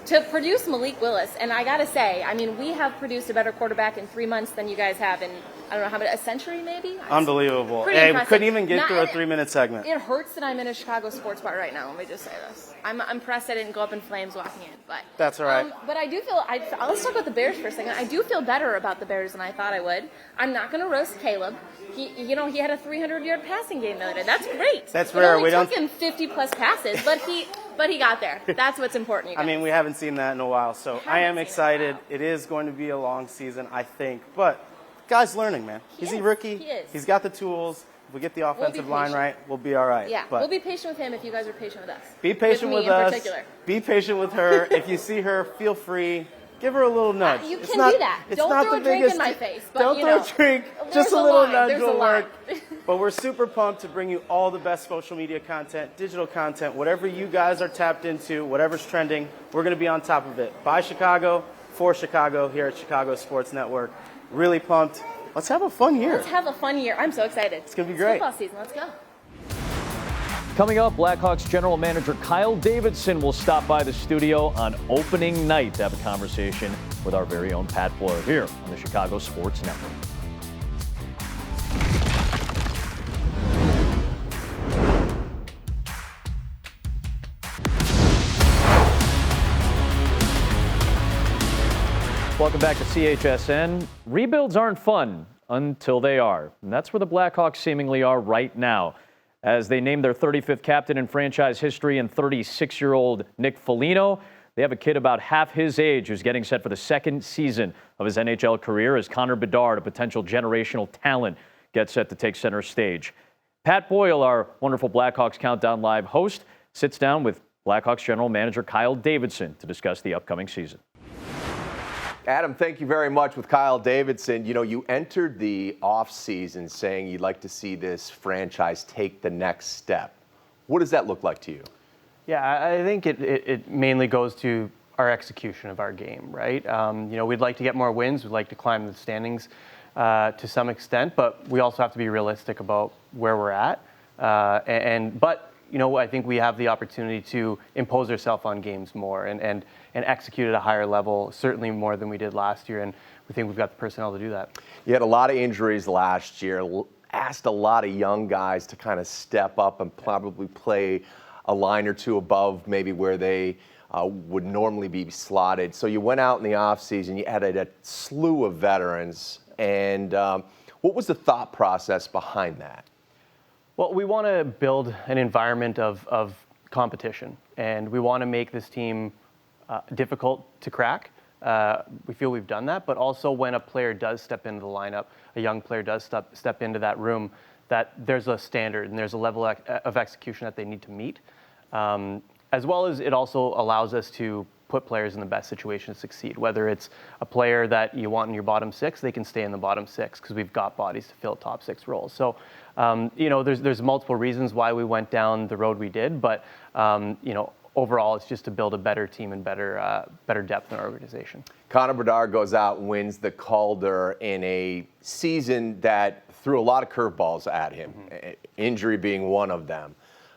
to produce Malik Willis, and I got to say, I mean, we have produced a better quarterback in 3 months than you guys have in, I don't know, how many, a century maybe? Unbelievable. Pretty hey, impressive. We couldn't even get through a 3-minute segment. It hurts that I'm in a Chicago sports bar right now. Let me just say this. I'm impressed I didn't go up in flames walking in. But that's all right. But I do feel, let's talk about the Bears for a second. I do feel better about the Bears than I thought I would. I'm not going to roast Caleb. He had a 300-yard passing game the other day. That's great. That's rare. It only took him 50-plus passes, but he got there. That's what's important. I mean, we haven't seen that in a while, so I am excited. It is going to be a long season, I think. But guy's learning, man. He's a rookie. He is. He's got the tools. If we get the offensive line right, we'll be all right. Yeah, but we'll be patient with him if you guys are patient with us. Be patient with us. Be patient with her. If you see her, feel free. Give her a little nudge. You can do that. Don't throw a drink in my face. But, don't throw a drink. Just a little nudge will work. But we're super pumped to bring you all the best social media content, digital content, whatever you guys are tapped into, whatever's trending, we're going to be on top of it. By Chicago, for Chicago, here at Chicago Sports Network. Really pumped. Let's have a fun year. Let's have a fun year. I'm so excited. It's going to be great. Football season. Let's go. Coming up, Blackhawks general manager Kyle Davidson will stop by the studio on opening night to have a conversation with our very own Pat Boyle here on the Chicago Sports Network. Welcome back to CHSN. Rebuilds aren't fun until they are. And that's where the Blackhawks seemingly are right now, as they name their 35th captain in franchise history and 36-year-old Nick Foligno. They have a kid about half his age who's getting set for the second season of his NHL career as Connor Bedard, a potential generational talent, gets set to take center stage. Pat Boyle, our wonderful Blackhawks Countdown Live host, sits down with Blackhawks general manager Kyle Davidson to discuss the upcoming season. Adam, thank you very much. With Kyle Davidson, you know, you entered the offseason saying you'd like to see this franchise take the next step. What does that look like to you? Yeah, I think it mainly goes to our execution of our game, right? You know, we'd like to get more wins. We'd like to climb the standings to some extent, but we also have to be realistic about where we're at. But you know, I think we have the opportunity to impose ourselves on games more and execute at a higher level, certainly more than we did last year. And we think we've got the personnel to do that. You had a lot of injuries last year, asked a lot of young guys to kind of step up and probably play a line or two above maybe where they would normally be slotted. So you went out in the offseason, you added a slew of veterans. And what was the thought process behind that? Well, we want to build an environment of competition, and we want to make this team difficult to crack. We feel we've done that, but also when a player does step into the lineup, a young player does step into that room, that there's a standard and there's a level of execution that they need to meet, as well as it also allows us to put players in the best situation to succeed. Whether it's a player that you want in your bottom six, they can stay in the bottom six because we've got bodies to fill top six roles. So, you know, there's multiple reasons why we went down the road we did, but you know, overall, it's just to build a better team and better depth in our organization. Connor Bedard goes out and wins the Calder in a season that threw a lot of curveballs at him, injury being one of them.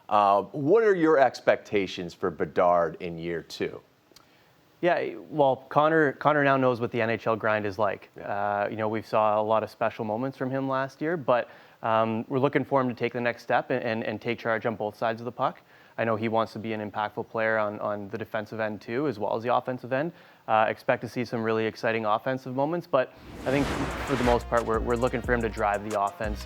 What are your expectations for Bedard in year two? Yeah, well, Connor now knows what the NHL grind is like. You know, we saw a lot of special moments from him last year, but we're looking for him to take the next step and take charge on both sides of the puck. I know he wants to be an impactful player on the defensive end too, as well as the offensive end. Expect to see some really exciting offensive moments, but I think for the most part, we're looking for him to drive the offense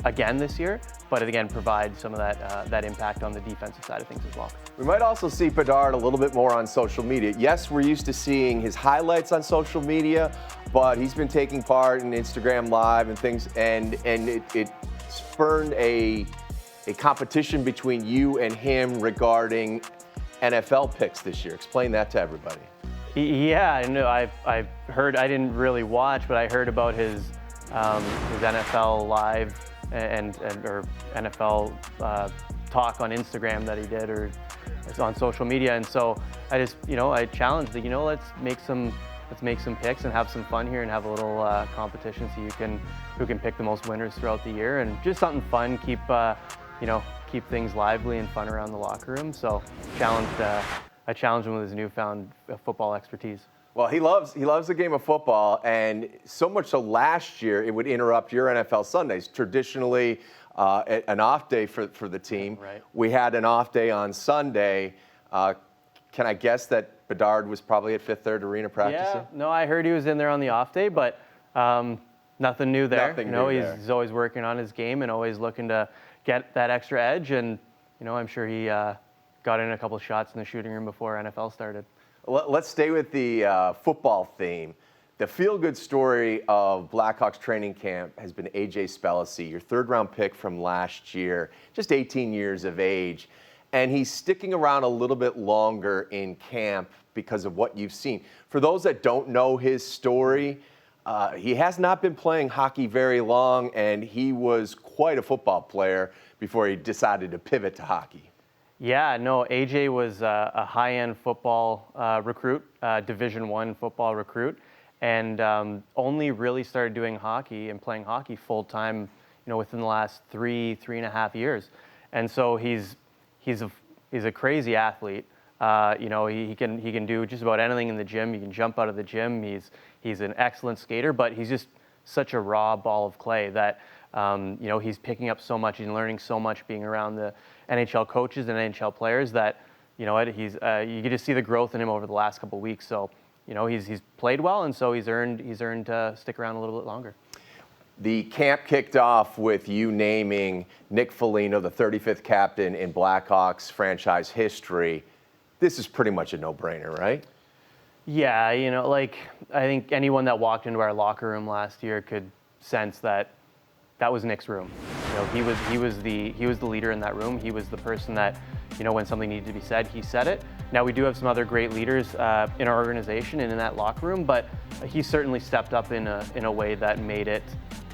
again this year, but again, provide some of that impact on the defensive side of things as well. We might also see Bedard a little bit more on social media. Yes, we're used to seeing his highlights on social media, but he's been taking part in Instagram Live and things, and it spurned a competition between you and him regarding NFL picks this year. Explain that to everybody. Yeah, I know. I've heard. I didn't really watch, but I heard about his NFL Live or NFL talk on Instagram that he did, or on social media. And so I just, you know, I challenged it. You know, let's make some picks and have some fun here and have a little competition, so who can pick the most winners throughout the year, and just something fun. Keep things lively and fun around the locker room. So I challenged him with his newfound football expertise. Well, he loves the game of football, and so much so last year it would interrupt your NFL Sundays. Traditionally, an off day for the team. Right. We had an off day on Sunday. Can I guess that Bedard was probably at Fifth Third Arena practicing? Yeah, no, I heard he was in there on the off day, but nothing new there. He's always working on his game and always looking to get that extra edge, and I'm sure he got in a couple shots in the shooting room before NFL started. Let's stay with the football theme. The feel-good story of Blackhawks training camp has been A.J. Spellacy, your third-round pick from last year, just 18 years of age. And he's sticking around a little bit longer in camp because of what you've seen. For those that don't know his story, he has not been playing hockey very long, and he was quite a football player before he decided to pivot to hockey. Yeah, no, AJ was a high-end football recruit, Division I football recruit, and only really started doing hockey and playing hockey full-time, within the last 3.5 years. And so he's a crazy athlete. He can do just about anything in the gym. He can jump out of the gym. He's an excellent skater, but he's just such a raw ball of clay that he's picking up so much and learning so much being around the NHL coaches and NHL players that you get to see the growth in him over the last couple of weeks. So he's played well, and so he's earned to stick around a little bit longer. The camp kicked off with you naming Nick Foligno the 35th captain in Blackhawks franchise history. This is pretty much a no-brainer, right? Yeah, I think anyone that walked into our locker room last year could sense that was Nick's room. He was the leader in that room. He was the person that, when something needed to be said, he said it. Now we do have some other great leaders in our organization and in that locker room, but he certainly stepped up in a way that made it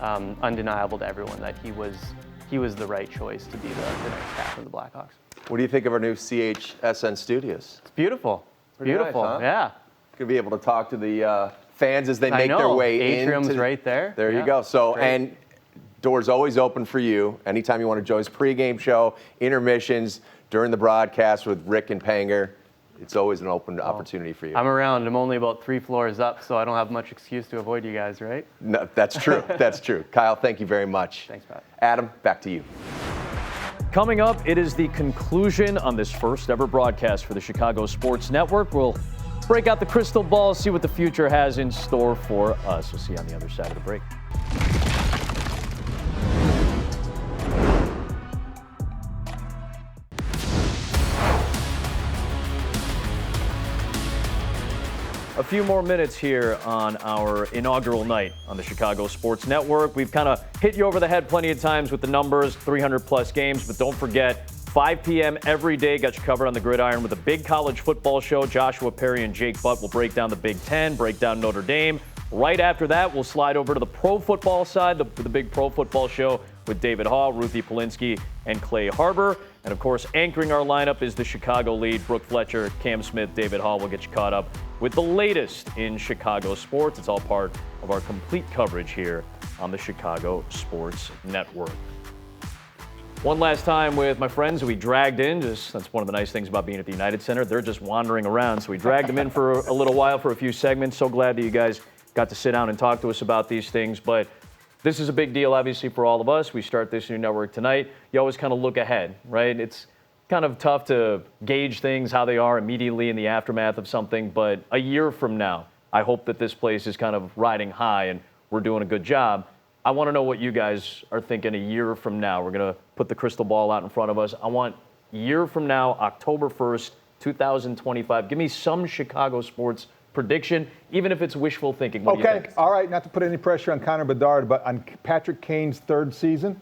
undeniable to everyone that he was the right choice to be the next captain of the Blackhawks. What do you think of our new CHSN studios? It's beautiful. Pretty Beautiful, nice, huh? Yeah. Gonna be able to talk to the fans as they make their way in. Atrium's right there. There you go. So, and doors always open for you. Anytime you want to join us, pregame show, intermissions, during the broadcast with Rick and Panger, it's always an open opportunity for you. I'm around. I'm only about 3 floors up, so I don't have much excuse to avoid you guys, right? No, that's true. That's true. Kyle, thank you very much. Thanks, Pat. Adam, back to you. Coming up, it is the conclusion on this first ever broadcast for the Chicago Sports Network. We'll break out the crystal ball, see what the future has in store for us. We'll see you on the other side of the break. A few more minutes here on our inaugural night on the Chicago Sports Network. We've kind of hit you over the head plenty of times with the numbers, 300-plus games, but don't forget, 5 p.m. every day got you covered on the gridiron with a big college football show. Joshua Perry and Jake Butt will break down the Big Ten, break down Notre Dame. Right after that, we'll slide over to the pro football side, the big pro football show with David Hall, Ruthie Polinsky, and Clay Harbor. And, of course, anchoring our lineup is the Chicago lead, Brooke Fletcher, Cam Smith, David Hall will get you caught up with the latest in Chicago sports. It's all part of our complete coverage here on the Chicago Sports Network. One last time with my friends who we dragged in. That's one of the nice things about being at the United Center. They're just wandering around, so we dragged them in for a little while for a few segments. So glad that you guys got to sit down and talk to us about these things. But this is a big deal, obviously, for all of us. We start this new network tonight. You always kind of look ahead, right? It's kind of tough to gauge things, how they are immediately in the aftermath of something. But a year from now, I hope that this place is kind of riding high and we're doing a good job. I want to know what you guys are thinking a year from now. We're going to put the crystal ball out in front of us. I want a year from now, October 1st, 2025. Give me some Chicago sports prediction, even if it's wishful thinking. What do you think? All right, not to put any pressure on Connor Bedard, but on Patrick Kane's third season,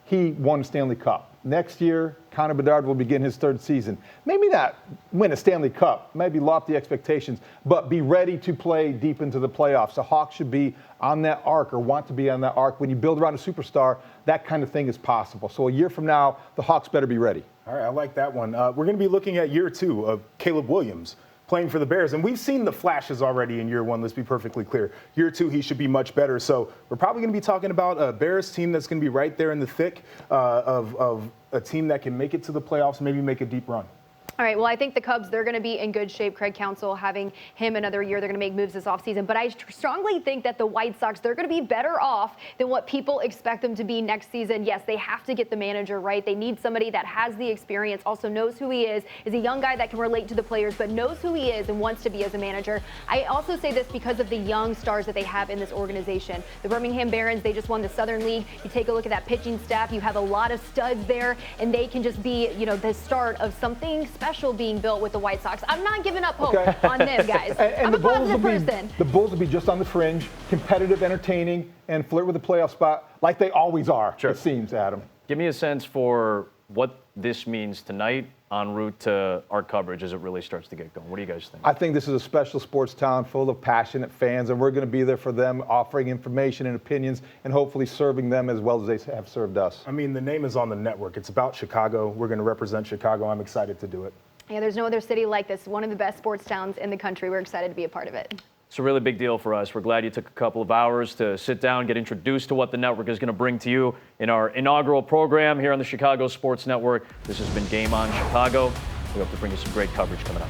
he won a Stanley Cup. Next year, Connor Bedard will begin his third season. Maybe not win a Stanley Cup, maybe lofty expectations, but be ready to play deep into the playoffs. The Hawks should be on that arc or want to be on that arc. When you build around a superstar, that kind of thing is possible. So a year from now, the Hawks better be ready. All right, I like that one. We're going to be looking at year 2 of Caleb Williams playing for the Bears. And we've seen the flashes already in year 1, let's be perfectly clear. Year 2, he should be much better. So we're probably going to be talking about a Bears team that's going to be right there in the thick of a team that can make it to the playoffs, maybe make a deep run. All right, well, I think the Cubs, they're going to be in good shape. Craig Counsell having him another year. They're going to make moves this offseason. But I strongly think that the White Sox, they're going to be better off than what people expect them to be next season. Yes, they have to get the manager right. They need somebody that has the experience, also knows who he is a young guy that can relate to the players, but knows who he is and wants to be as a manager. I also say this because of the young stars that they have in this organization. The Birmingham Barons, they just won the Southern League. You take a look at that pitching staff. You have a lot of studs there, and they can just be, the start of something special being built with the White Sox. I'm not giving up hope on them, guys. I'm a positive person. The Bulls will be just on the fringe, competitive, entertaining, and flirt with the playoff spot like they always are, it seems, Adam. Give me a sense for what this means tonight en route to our coverage as it really starts to get going. What do you guys think? I think this is a special sports town full of passionate fans, and we're going to be there for them, offering information and opinions, and hopefully serving them as well as they have served us. I mean, the name is on the network. It's about Chicago. We're going to represent Chicago. I'm excited to do it. Yeah, there's no other city like this. One of the best sports towns in the country. We're excited to be a part of it. It's a really big deal for us. We're glad you took a couple of hours to sit down, get introduced to what the network is going to bring to you in our inaugural program here on the Chicago Sports Network. This has been Game On Chicago. We hope to bring you some great coverage coming up.